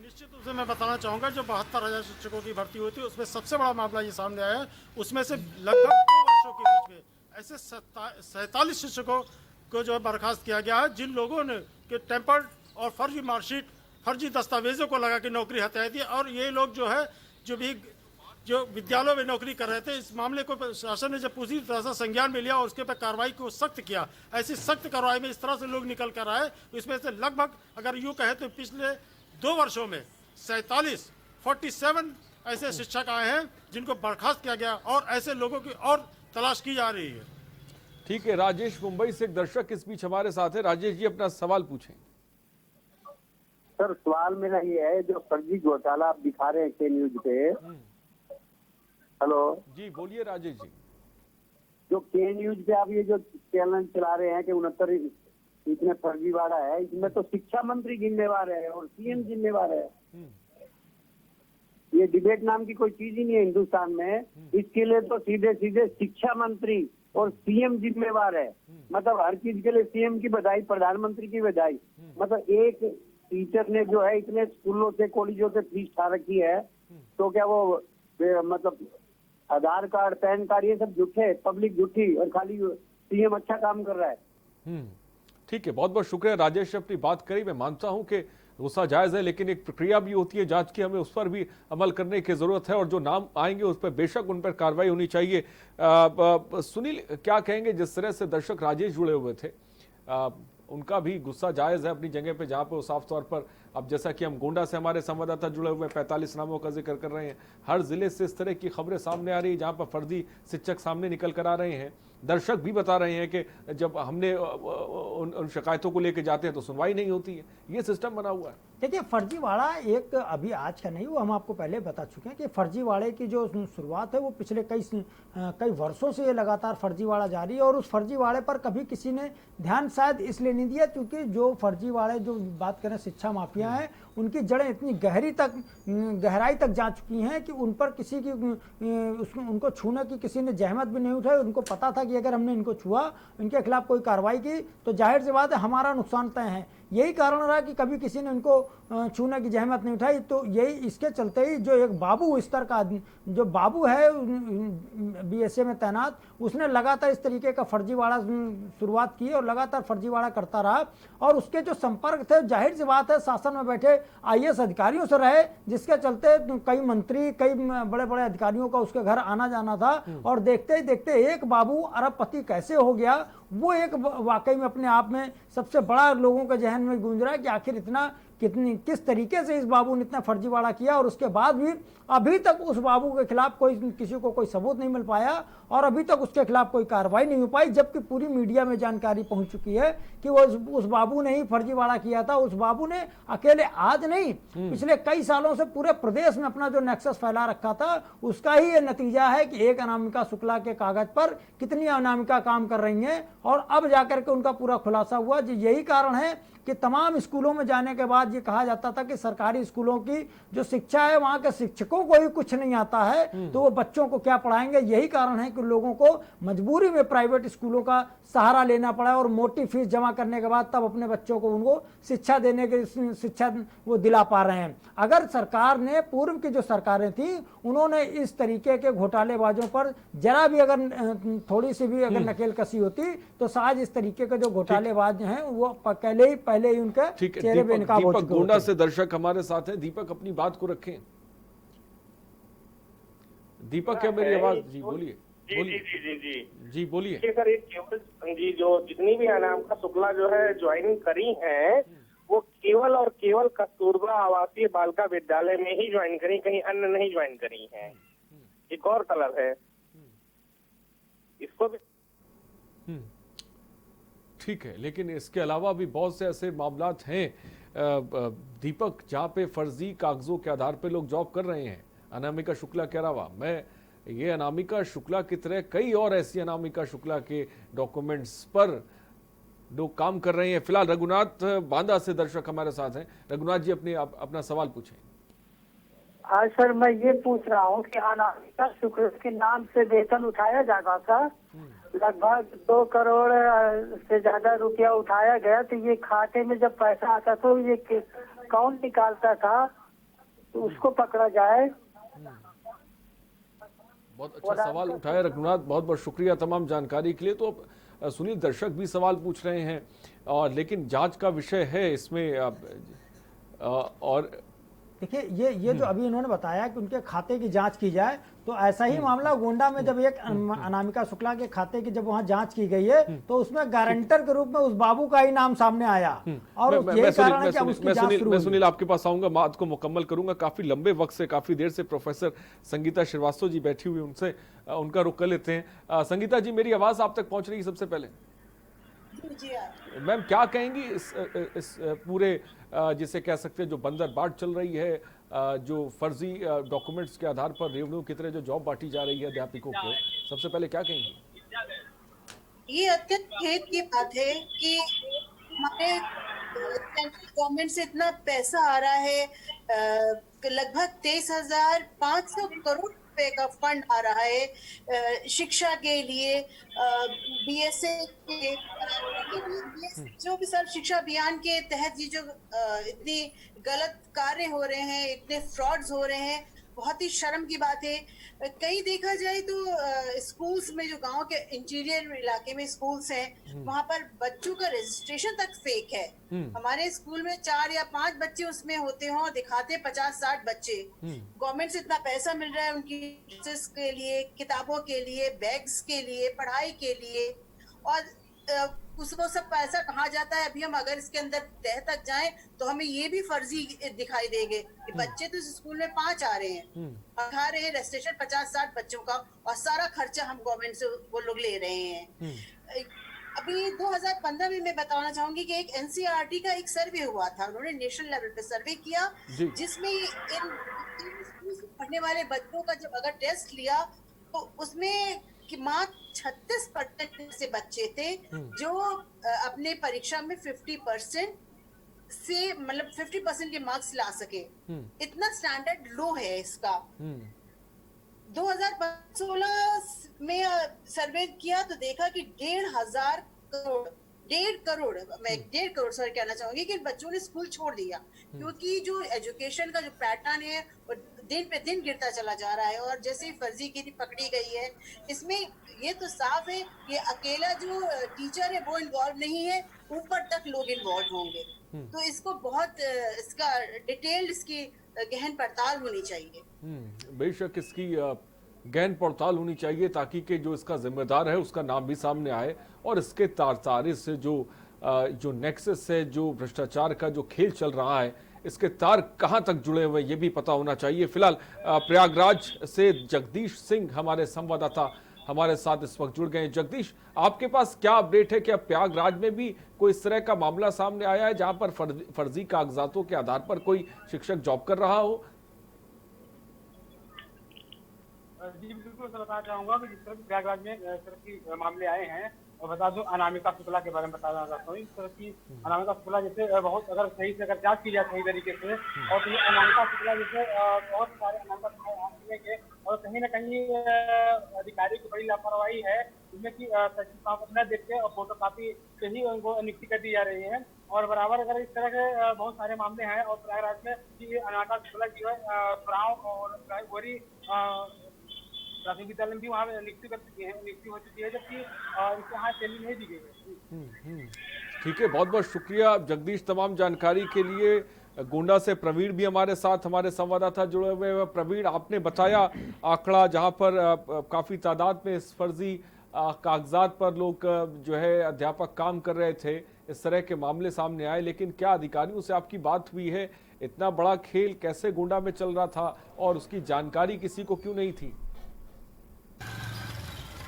निश्चित रूप से मैं बताना चाहूँगा, जो 72,000 शिक्षकों की भर्ती हुई थी उसमें सबसे बड़ा मामला ये सामने आया है। उसमें से लगभग 2 वर्षों के बीच में ऐसे 47 शिक्षकों को जो है बर्खास्त किया गया है, जिन लोगों ने के टेम्पर्ड और फर्जी मार्कशीट, फर्जी दस्तावेजों को लगा के नौकरी हटाई थी। और ये लोग जो है जो विद्यालयों में नौकरी कर रहे थे, इस मामले को शासन ने जब पूरी तरह से संज्ञान में लिया और उसके पर कार्रवाई को सख्त किया, ऐसी सख्त कार्रवाई में इस तरह से लोग निकल कर आए, इसमें से लगभग अगर यूँ कहे तो पिछले 2 वर्षों में 47 ऐसे शिक्षक आए हैं जिनको बर्खास्त किया गया, और ऐसे लोगों की और तलाश की जा रही है। ठीक है, राजेश मुंबई से एक दर्शक इस बीच हमारे साथ है। राजेश जी, अपना सवाल पूछें। सर, सवाल मेरा ये है, जो फर्जी घोटाला आप दिखा रहे हैं के न्यूज पे, हेलो जी बोलिए राजेश जी। जो के न्यूज पे आप ये जो चैनल चला रहे हैं कि 69 इसमें फर्जीवाड़ा है, इसमें तो शिक्षा मंत्री जिम्मेवार है और सीएम जिम्मेवार है। ये डिबेट नाम की कोई चीज ही नहीं है हिंदुस्तान में। इसके लिए तो सीधे सीधे शिक्षा मंत्री और सीएम जिम्मेवार है। मतलब हर चीज के लिए सीएम की बधाई, प्रधानमंत्री की बधाई। मतलब एक टीचर ने जो है इतने स्कूलों से, कॉलेजों से फीस उठा रखी है, तो क्या वो मतलब आधार कार्ड, पैन कार्ड, ये सब झूठे, पब्लिक झूठी, और खाली सीएम अच्छा काम कर रहा है। ठीक है, बहुत बहुत शुक्रिया राजेश, अपनी बात करी। मैं मानता हूं कि गुस्सा जायज है, लेकिन एक प्रक्रिया भी होती है जांच की, हमें उस पर भी अमल करने की जरूरत है, और जो नाम आएंगे उस पर बेशक उन पर कार्रवाई होनी चाहिए। सुनील, क्या कहेंगे, जिस तरह से दर्शक राजेश जुड़े हुए थे, उनका भी गुस्सा जायज है अपनी जगह पे, जहां पे वो साफ तौर पर, अब जैसा कि हम गोंडा से हमारे संवाददाता जुड़े हुए 45 नामों का जिक्र कर रहे हैं, हर जिले से इस तरह की खबरें सामने आ रही है जहां पर फर्जी शिक्षक सामने निकल कर आ रहे हैं। दर्शक भी बता रहे हैं कि जब हमने उन शिकायतों को लेकर जाते हैं तो सुनवाई नहीं होती है। ये सिस्टम बना हुआ है। देखिए, फर्जीवाड़ा एक अभी आज का नहीं, वो हम आपको पहले बता चुके हैं कि फर्जीवाड़े की जो शुरुआत है वो पिछले कई वर्षों से ये लगातार फर्जीवाड़ा जारी है। और उस फर्जीवाड़े पर कभी किसी ने ध्यान शायद इसलिए नहीं दिया क्योंकि जो फर्जीवाड़े, जो बात करें शिक्षा माफिया हैं, उनकी जड़ें इतनी गहराई तक जा चुकी हैं कि उन पर किसी की उनको छूने की किसी ने जहमत भी नहीं उठाई। उनको पता था कि अगर हमने इनको छुआ, इनके खिलाफ कोई कार्रवाई की, तो जाहिर सी बात है हमारा नुकसान तय है। यही कारण रहा कि कभी किसी ने इनको छूने की जहमत नहीं उठाई। तो यही इसके चलते ही जो एक बाबू स्तर का जो बाबू है बीएसए में तैनात, उसने लगातार इस तरीके का फर्जीवाड़ा शुरुआत की और लगातार फर्जीवाड़ा करता रहा। और उसके जो संपर्क थे, जाहिर सी बात है शासन में बैठे आईएएस अधिकारियों से रहे, जिसके चलते कई मंत्री, कई बड़े बड़े अधिकारियों का उसके घर आना जाना था। और देखते ही देखते एक बाबू अरबपति कैसे हो गया, वो एक वाकई में अपने आप में सबसे बड़ा लोगों के जहन में गूंज रहा है कि आखिर इतना किस तरीके से इस बाबू ने इतना फर्जीवाड़ा किया, और उसके बाद भी अभी तक उस बाबू के खिलाफ किसी को कोई सबूत नहीं मिल पाया और अभी तक उसके खिलाफ कोई कार्रवाई नहीं हो पाई, जबकि पूरी मीडिया में जानकारी पहुंच चुकी है कि वो उस बाबू ने ही फर्जीवाड़ा किया था। उस बाबू ने अकेले आज नहीं, पिछले कई सालों से पूरे प्रदेश में अपना जो नेक्सस फैला रखा था, उसका ही ये नतीजा है कि एक अनामिका शुक्ला के कागज पर कितनी अनामिका काम कर रही हैं और अब जाकर के उनका पूरा खुलासा हुआ। यही कारण है कि तमाम स्कूलों में जाने के बाद ये कहा जाता था कि सरकारी स्कूलों की जो शिक्षा है वहां के शिक्षकों को ही कुछ नहीं आता है तो वो बच्चों को क्या पढ़ाएंगे। यही कारण है कि लोगों को मजबूरी में प्राइवेट स्कूलों का सहारा लेना पड़ा और मोटी फीस जमा करने के बाद तब अपने बच्चों को उनको शिक्षा देने के शिक्षा वो दिला पा रहे हैं। अगर सरकार ने, पूर्व की जो सरकारें थी, उन्होंने इस तरीके के घोटालेबाजों पर जरा भी अगर थोड़ी सी भी अगर नकेल कसी होती तो शायद इस तरीके के जो घोटालेबाज हैं वो पहले ही उनके चेहरे पे नकाब हो चुके। दीपक गोंडा से दर्शक हमारे साथ हैं। दीपक, अपनी बात को रखें। दीपक, क्या मेरी आवाज? जी बोलिए। जी बोलिए सर। एक केवल जी जो जितनी भी अनामिका शुक्ला जो है ज्वाइन करी हैं वो केवल और केवल कस्तूरबा आवासीय बालिका विद्यालय में ही ज्वाइन करी, कहीं अन्य नहीं ज्वाइन करी हैं। एक और कलर है इसको भी। ठीक है, लेकिन इसके अलावा भी बहुत से ऐसे मामलात हैं दीपक जहां पे फर्जी कागजों के आधार पे लोग जॉब कर रहे हैं अनामिका शुक्ला के अलावा। ये अनामिका शुक्ला की तरह कई और ऐसी अनामिका शुक्ला के डॉक्यूमेंट्स पर लोग काम कर रहे हैं। फिलहाल रघुनाथ बांदा से दर्शक हमारे साथ हैं। रघुनाथ जी, अपना सवाल पूछें। हाँ सर, मैं ये पूछ रहा हूँ कि अनामिका शुक्ला के नाम से वेतन उठाया जाता था, लगभग 2 करोड़ से ज्यादा रुपया उठाया गया, तो ये खाते में जब पैसा आता तो ये कौन निकालता था, तो उसको पकड़ा जाए। बहुत अच्छा सवाल उठाया रघुनाथ, बहुत बहुत शुक्रिया तमाम जानकारी के लिए। तो अब सुनील, दर्शक भी सवाल पूछ रहे हैं और लेकिन जांच का विषय है इसमें और देखिए ये जो अभी इन्होंने बताया कि उनके खाते की जांच की जाए, तो ऐसा ही मामला गोंडा में जब एक अनामिका शुक्ला के खाते की जब वहां जांच की गई है तो उसमें गारंटर के रूप में उस बाबू का ही नाम सामने आया और यही कारण है कि उसकी जांच शुरू हुई। मैं सुनील आपके पास आऊंगा, बात को मुकम्मल करूंगा। काफी लंबे वक्त से, काफी देर से प्रोफेसर संगीता श्रीवास्तव जी बैठी हुई, उनसे उनका रुख कर लेते हैं। संगीता जी, मेरी आवाज आप तक पहुंच रही है? सबसे पहले मैम क्या कहेंगी इस पूरे जिसे कह सकते हैं जो बंदरबाट चल रही है, जो फर्जी डॉक्यूमेंट्स के आधार पर रेवन्यू की तरह जो जॉब बांटी जा रही है अध्यापकों को, सबसे पहले क्या कहेंगी? ये अत्यंत खेद की बात है कि हमारे सेंट्रल गवर्नमेंट से इतना पैसा आ रहा है, लगभग 23,500 करोड़ रुपए का फंड आ रहा है शिक्षा के लिए, बीएसए के जो भी सर्व शिक्षा अभियान के तहत ये जो इतनी गलत कार्य हो रहे हैं, इतने फ्रॉड्स हो रहे हैं, बहुत ही शर्म की बात है। कहीं देखा जाए तो स्कूल्स में, जो गांव के इंटीरियर इलाके में स्कूल्स हैं, वहां पर बच्चों का रजिस्ट्रेशन तक फेक है। हमारे स्कूल में 4 या 5 बच्चे उसमें होते हों, दिखाते 50-60 बच्चे। गवर्नमेंट से इतना पैसा मिल रहा है उनकी ड्रेसेस के लिए, किताबों के लिए, बैग्स के लिए, पढ़ाई के लिए, और उसको सब पैसा कहाँ जाता है। अभी हम अगर इसके अंदर तह तक जाएं तो हमें ये भी फर्जी दिखाई देंगे कि बच्चे तो स्कूल में 5 आ रहे हैं, खा रहे हैं रजिस्ट्रेशन 50-60 बच्चों का, और सारा खर्चा हम गवर्नमेंट से वो लोग ले रहे हैं। अभी 2015 में मैं बताना चाहूंगी कि एक एनसीईआरटी का एक सर्वे हुआ था, उन्होंने नेशनल लेवल पे सर्वे किया, जिसमें इन पढ़ने वाले बच्चों का जब अगर टेस्ट लिया तो उसमें कि मात्र 36% से बच्चे थे जो अपने परीक्षा में 50% से, मतलब 50% के मार्क्स ला सके। इतना स्टैंडर्ड लो है इसका। 2016 में सर्वे किया तो देखा कि 1.5 करोड़ मैं 1.5 करोड़ सॉरी कहना चाहूंगी कि बच्चों ने स्कूल छोड़ दिया, क्योंकि जो एजुकेशन का जो पैटर्न है वो दिन पे दिन गिरता चला जा रहा है। और जैसे ही फर्जीगिरी पकड़ी गई है, इसमें ये तो साफ है कि अकेला जो टीचर है वो इन्वॉल्व नहीं है, ऊपर तक लोग इन्वॉल्व होंगे। तो इसको बहुत इसका डिटेल्ड इसकी गहन पड़ताल होनी चाहिए। बेशक इसकी गहन पड़ताल होनी चाहिए ताकि कि जो इसका जिम्मेदार है उसका नाम भी सामने आए और इसके तार से जो नेक्सस है, जो भ्रष्टाचार का जो खेल चल रहा है, इसके तार कहां तक जुड़े हुए ये भी पता होना चाहिए। फिलहाल प्रयागराज से जगदीश सिंह हमारे संवाददाता हमारे साथ इस वक्त जुड़ गए। जगदीश, आपके पास क्या अपडेट है कि अब प्रयागराज में भी कोई इस तरह का मामला सामने आया है जहां पर फर्जी कागजातों के आधार पर कोई शिक्षक जॉब कर रहा हो? जी बिल्कुल सर, बताना चाहूंगा कि जिस तरह प्रयागराज में इस तरह की मामले आए हैं, और बता दूं अनामिका शुक्ला के बारे में बताना चाहता हूँ। इस तरह की अनामिका शुक्ला जैसे बहुत अगर सही से अगर जांच की जाए सही तरीके से, और तो ये अनामिका शुक्ला जैसे बहुत सारे अनामिका शुक्ला और कहीं ना कहीं अधिकारी की बड़ी लापरवाही है, जिसमें की न देख के और फोटो कापी से ही उनको नियुक्ति कर दी जा रही है। और बराबर अगर इस तरह के बहुत सारे मामले हैं, और प्रयागराज में की अनामिका शुक्ला जो है चुनाव और गोरी प्राथमिक विद्यालय में भी वहाँ नियुक्ति कर चुकी है, नियुक्ति हो चुकी है, जबकि इसके यहाँ ट्रेनिंग नहीं दी गई है। ठीक है, बहुत बहुत शुक्रिया जगदीश तमाम जानकारी के लिए। गोंडा से प्रवीण भी हमारे साथ हमारे संवाददाता जुड़े हुए हैं। प्रवीण, आपने बताया आंकड़ा जहां पर काफी तादाद में इस फर्जी कागजात पर लोग जो है अध्यापक काम कर रहे थे, इस तरह के मामले सामने आए, लेकिन क्या अधिकारियों से आपकी बात हुई है? इतना बड़ा खेल कैसे गोंडा में चल रहा था और उसकी जानकारी किसी को क्यों नहीं थी?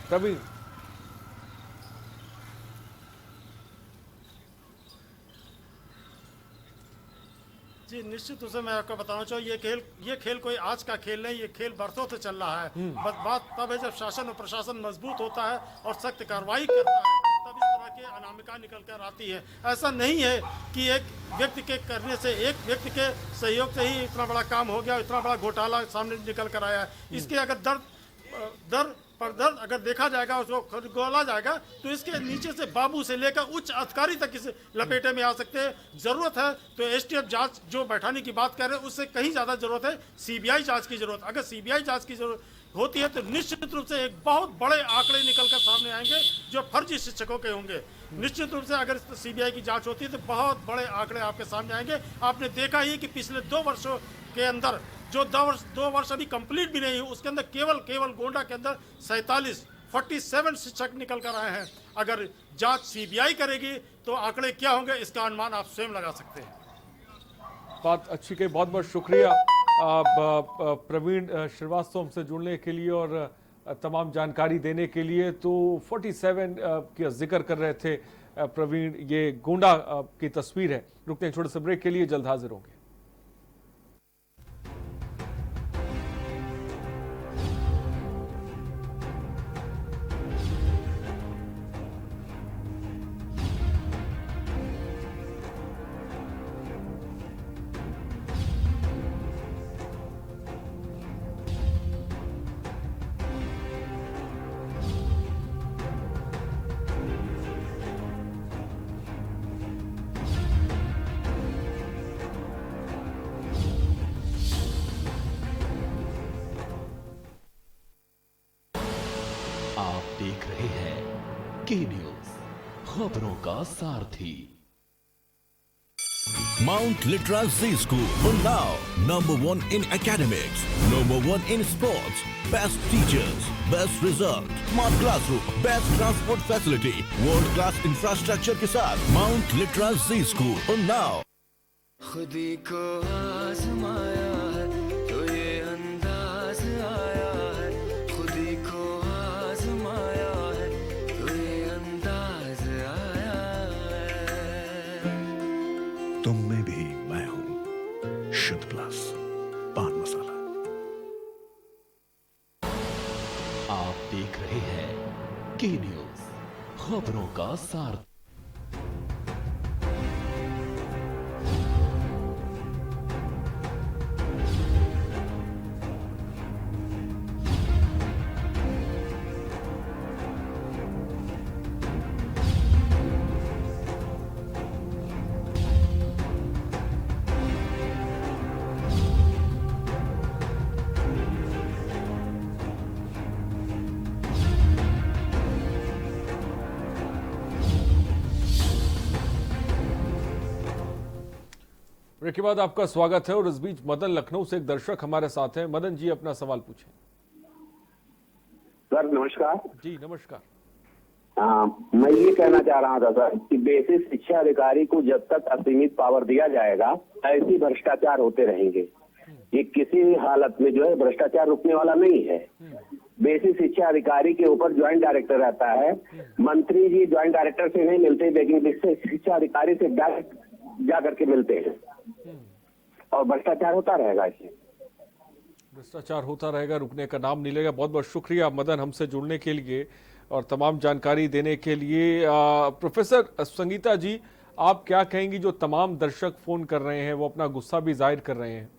प्रवीण, जी निश्चित रूप से मैं आपको बताना चाहूँ, ये खेल कोई आज का खेल नहीं, ये खेल बरसों से चल रहा है। बस बात तब है जब शासन और प्रशासन मजबूत होता है और सख्त कार्रवाई करता है, तब इस तरह के अनामिका निकल कर आती है। ऐसा नहीं है कि एक व्यक्ति के करने से, एक व्यक्ति के सहयोग से ही इतना बड़ा काम हो गया, इतना बड़ा घोटाला सामने निकल कर आया है। इसके अगर दर अगर देखा जाएगा, उसको खरगोला जाएगा, तो इसके नीचे से बाबू से लेकर उच्च अधिकारी तक इस लपेटे में आ सकते हैं। जरूरत है तो एसटीएफ जांच जो बैठाने की बात कर रहे हैं, उससे कहीं ज्यादा जरूरत है सीबीआई जांच की जरूरत। अगर सीबीआई जांच की जरूरत होती है तो निश्चित रूप से एक बहुत बड़े आंकड़े निकल कर सामने आएंगे जो फर्जी शिक्षकों के होंगे। निश्चित रूप से अगर सीबीआई की जांच होती है तो बहुत बड़े आंकड़े आपके सामने आएंगे। आपने देखा ही कि पिछले 2 वर्षों के अंदर जो 2 वर्ष अभी कंप्लीट भी नहीं हुई, उसके अंदर केवल गोंडा के अंदर 47 शिक्षक निकल कर आए हैं। अगर जांच सीबीआई करेगी तो आंकड़े क्या होंगे, इसका अनुमान आप स्वयं लगा सकते हैं। बात अच्छी कही, बहुत बहुत शुक्रिया प्रवीण श्रीवास्तव हमसे जुड़ने के लिए और तमाम जानकारी देने के लिए। तो 47 का जिक्र कर रहे थे प्रवीण, ये गोंडा की तस्वीर है। रुकते हैं छोटे से ब्रेक के लिए, जल्द हाजिर होंगे। देख रहे हैं के न्यूज, खबरों का सारथी। Mount Litra Z School, Unnao, #1 in academics, #1 in sports, best teachers, best result, smart classroom, best transport facility, world class infrastructure के साथ Mount Litra Z School, Unnao। खुदी को आजमाया है तो ये अंदाज आया है, खुदी को आजमाया है तो ये अंदाज आया है। तुम में भी मैं हूं, शुद्ध प्लस पान मसाला। आप देख रहे हैं के न्यूज, खबरों का सारथी। ब्रेक के बाद आपका स्वागत है और इस बीच मदन लखनऊ से एक दर्शक हमारे साथ हैं। मदन जी, अपना सवाल पूछें। सर नमस्कार। जी नमस्कार। मैं ये कहना चाह रहा था सर कि बेसिक शिक्षा अधिकारी को जब तक असीमित पावर दिया जाएगा ऐसे भ्रष्टाचार होते रहेंगे। ये किसी भी हालत में जो है भ्रष्टाचार रुकने वाला नहीं है। बेसिक शिक्षा अधिकारी के ऊपर ज्वाइंट डायरेक्टर रहता है। मंत्री जी ज्वाइंट डायरेक्टर से नहीं मिलते, लेकिन बेसिक शिक्षा अधिकारी से डायरेक्ट जा करके मिलते हैं और भ्रष्टाचार होता रहेगा। इससे भ्रष्टाचार होता रहेगा, रुकने का नाम नहीं लेगा। बहुत बहुत शुक्रिया मदन हमसे जुड़ने के लिए और तमाम जानकारी देने के लिए। प्रोफेसर संगीता जी, आप क्या कहेंगी? जो तमाम दर्शक फोन कर रहे हैं वो अपना गुस्सा भी जाहिर कर रहे हैं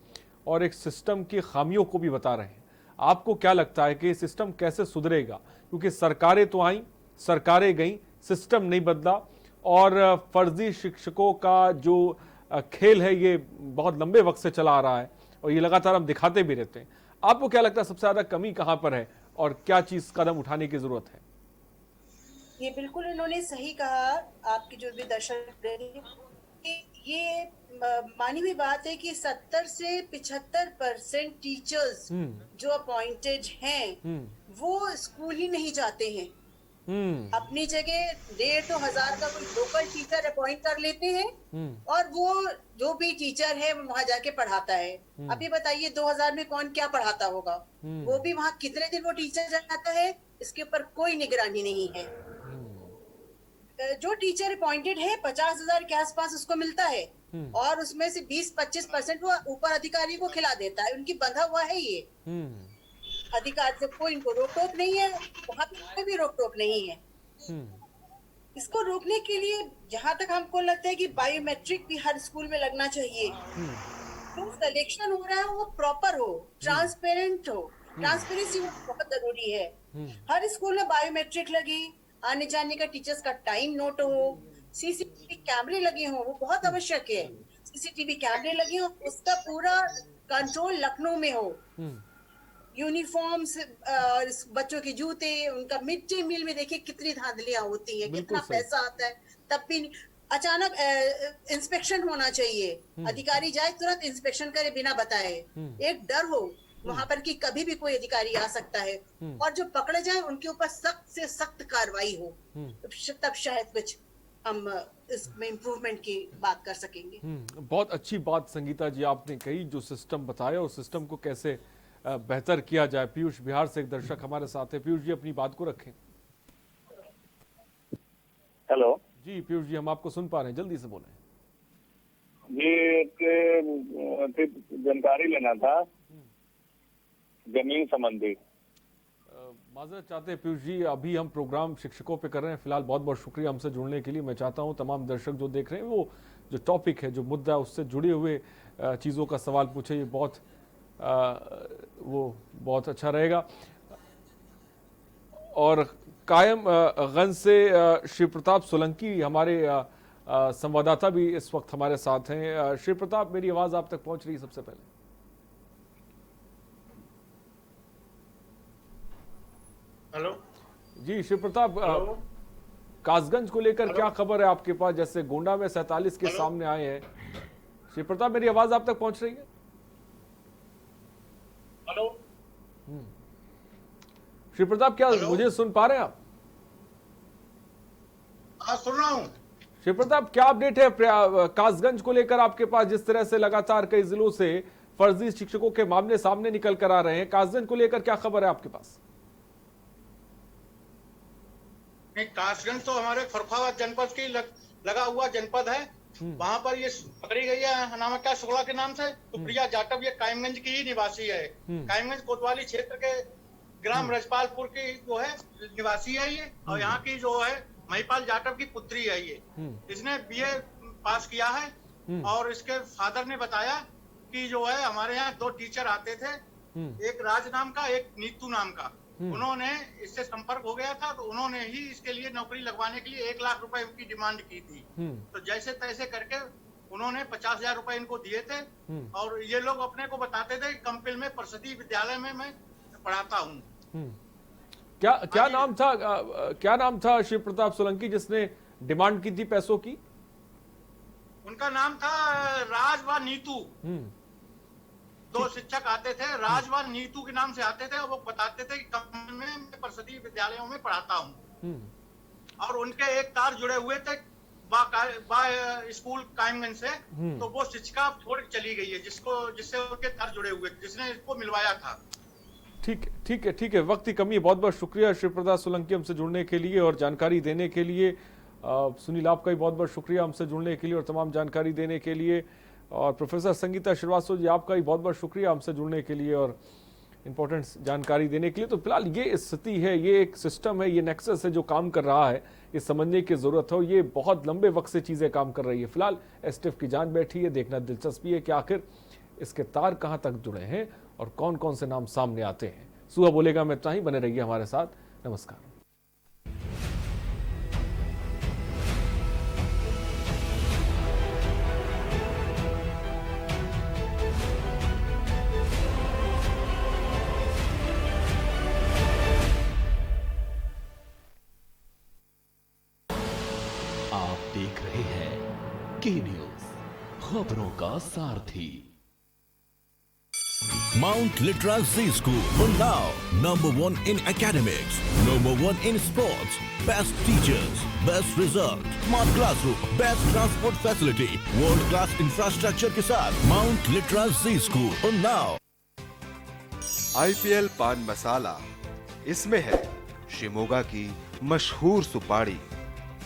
और एक सिस्टम की खामियों को भी बता रहे हैं। आपको क्या लगता है कि सिस्टम कैसे सुधरेगा? क्योंकि सरकारें तो आई, सरकारें गई, सिस्टम नहीं बदला और फर्जी शिक्षकों का जो खेल है ये बहुत लंबे वक्त से चला आ रहा है और ये लगातार हम दिखाते भी रहते हैं। आपको क्या लगता है सबसे ज्यादा कमी कहां पर है और क्या चीज कदम उठाने की जरूरत है? ये बिल्कुल इन्होंने सही कहा, आपके जो भी दर्शक ये मानी हुई बात है कि 70 से 75% टीचर्स जो अपॉइंटेड हैं वो स्कूल ही नहीं जाते हैं। अपनी जगह 1,500 का कोई लोकल टीचर अपॉइंट कर लेते हैं और वो जो भी टीचर है वहां जाके पढ़ाता है। अब ये बताइए 2000 में कौन क्या पढ़ाता होगा? वो भी वहां कितने दिन वो टीचर जाता है, इसके ऊपर कोई निगरानी नहीं है। जो टीचर अपॉइंटेड है 50,000 के आसपास उसको मिलता है और उसमें से 20-25% वो ऊपर अधिकारी को खिला देता है। उनकी बंधा हुआ है ये अधिकार से, कोई इनको रोक टोक नहीं है, वहां पे कोई भी रोक टोक नहीं है। इसको रोकने के लिए जहां तक हमको लगता है कि बायोमेट्रिक भी हर स्कूल में लगना चाहिए। तो सिलेक्शन हो रहा है वो प्रॉपर हो, ट्रांसपेरेंट हो। ट्रांसपेरेंसी बहुत जरूरी है। हर स्कूल में बायोमेट्रिक लगे, आने जाने का टीचर्स का टाइम नोट हो, सीसीटीवी कैमरे लगे हो, वो बहुत आवश्यक है। सीसीटीवी कैमरे लगे हो, उसका पूरा कंट्रोल लखनऊ में हो। यूनिफॉर्म्स, बच्चों के जूते, उनका मिड डे मील में देखिए कितनी धांधलियां होती है, कितना पैसा आता है, तब भी अचानक इंस्पेक्शन होना चाहिए। अधिकारी जाए तुरंत इंस्पेक्शन करे बिना बताए, एक डर हो वहां पर कि कभी भी कोई अधिकारी आ सकता है और जो पकड़े जाए उनके ऊपर सख्त से सख्त कार्रवाई हो, तब शायद कुछ हम इसमें इम्प्रूवमेंट की बात कर सकेंगे। बहुत अच्छी बात संगीता जी आपने कही, जो सिस्टम बताया और सिस्टम को कैसे बेहतर किया जाए। पीयूष बिहार से एक दर्शक हमारे साथ है। पीयूष जी अपनी बात को रखें। हेलो जी पीयूष जी, हम आपको सुन पा रहे हैं, जल्दी से बोलें। ये जानकारी लेना था जमीन संबंधी। माजरत चाहते हैं पीयूष जी, अभी हम प्रोग्राम शिक्षकों पे कर रहे हैं। फिलहाल बहुत बहुत शुक्रिया हमसे जुड़ने के लिए। मैं चाहता हूं तमाम दर्शक जो देख रहे हैं वो जो टॉपिक है, जो मुद्दा है, उससे जुड़े हुए चीज़ों का सवाल पूछे। ये बहुत अच्छा रहेगा। और कायमगंज से श्री प्रताप सोलंकी हमारे संवाददाता भी इस वक्त हमारे साथ हैं। श्री प्रताप, मेरी आवाज़ आप तक पहुंच रही है? सबसे पहले हेलो जी श्री प्रताप, कासगंज को लेकर क्या खबर है आपके पास? जैसे गोंडा में 47 के सामने आए हैं। श्री प्रताप, मेरी आवाज आप तक पहुंच रही है? हेलो श्री प्रताप, क्या मुझे सुन पा रहे हैं आप? हाँ सुन रहा हूं। श्री प्रताप, क्या अपडेट है कासगंज को लेकर आपके पास? जिस तरह से लगातार कई जिलों से फर्जी शिक्षकों के मामले सामने निकल कर आ रहे हैं, कासगंज को लेकर क्या खबर है आपके पास? नहीं, कासगंज तो हमारे फरुखाबाद जनपद की लगा हुआ जनपद है। वहां पर ये पकड़ी गई है, नाम क्या, शुक्ला के नाम से, सुप्रिया जाटव। ये कायमगंज की ही निवासी है। कायमगंज कोतवाली क्षेत्र के ग्राम रजपालपुर की जो है निवासी है ये, और यहाँ की जो है महिपाल जाटव की पुत्री है ये। इसने बीए पास किया है और इसके फादर ने बताया कि जो है हमारे यहाँ 2 टीचर आते थे, एक राज नाम का, एक नीतू नाम का। उन्होंने इससे संपर्क हो गया था, तो उन्होंने ही इसके लिए नौकरी लगवाने के लिए 1 लाख रुपए की डिमांड की थी। तो जैसे तैसे करके उन्होंने 50,000 रुपए इनको दिए थे और ये लोग अपने को बताते थे कि कंपिल में परिषदीय विद्यालय में मैं पढ़ाता हूँ। क्या नाम था श्री प्रताप सोलंकी जिसने डिमांड की थी पैसों की? उनका नाम था राज व नीतू। 2 शिक्षक आते थे, राज व नीतू के नाम से आते थे और वो बताते थे कि कंपिल में परिषदीय विद्यालयों में पढ़ाता हूँ। और उनके एक तार जुड़े हुए थे स्कूल कायमगंज से, तो वो शिक्षिका छोड़ के चली गई है जिससे उनके तार जुड़े हुए, जिसने इसको मिलवाया था। ठीक है, वक्त की कमी है। बहुत बहुत शुक्रिया शिवप्रदा सोलंकी हमसे जुड़ने के लिए और जानकारी देने के लिए। सुनील आपका भी बहुत बहुत शुक्रिया हमसे जुड़ने के लिए और तमाम जानकारी देने के लिए। और प्रोफेसर संगीता श्रीवास्तव जी आपका भी बहुत बहुत शुक्रिया हमसे जुड़ने के लिए और इंपॉर्टेंट जानकारी देने के लिए। तो फिलहाल ये स्थिति है, ये एक सिस्टम है, ये नेक्सस है जो काम कर रहा है, ये समझने की जरूरत है। ये बहुत लंबे वक्त से चीजें काम कर रही है। फिलहाल एसटीएफ की जांच बैठी है, देखना दिलचस्पी है कि आखिर इसके तार कहां तक जुड़े हैं और कौन कौन से नाम सामने आते हैं। सुबह बोलेगा में इतना ही, बने रहिए हमारे साथ। नमस्कार। आप देख रहे हैं के न्यूज, खबरों का सारथी। Mount Litra Z School, Unnao, #1 in academics, #1 in sports, best teachers, best result, smart classroom, best transport facility, world class infrastructure के साथ Mount Litra Z School, Unnao। IPL पान मसाला, इसमें है शिमोगा की मशहूर सुपारी,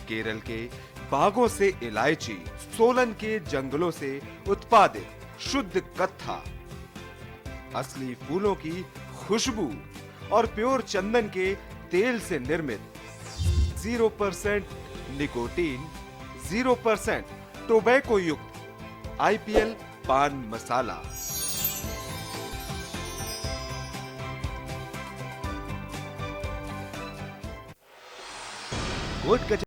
केरल के बागों से इलायची, सोलन के जंगलों से उत्पादित शुद्ध कत्था, असली फूलों की खुशबू और प्योर चंदन के तेल से निर्मित 0% निकोटीन, 0% टोबैको युक्त IPL पान मसाला। कोर्ट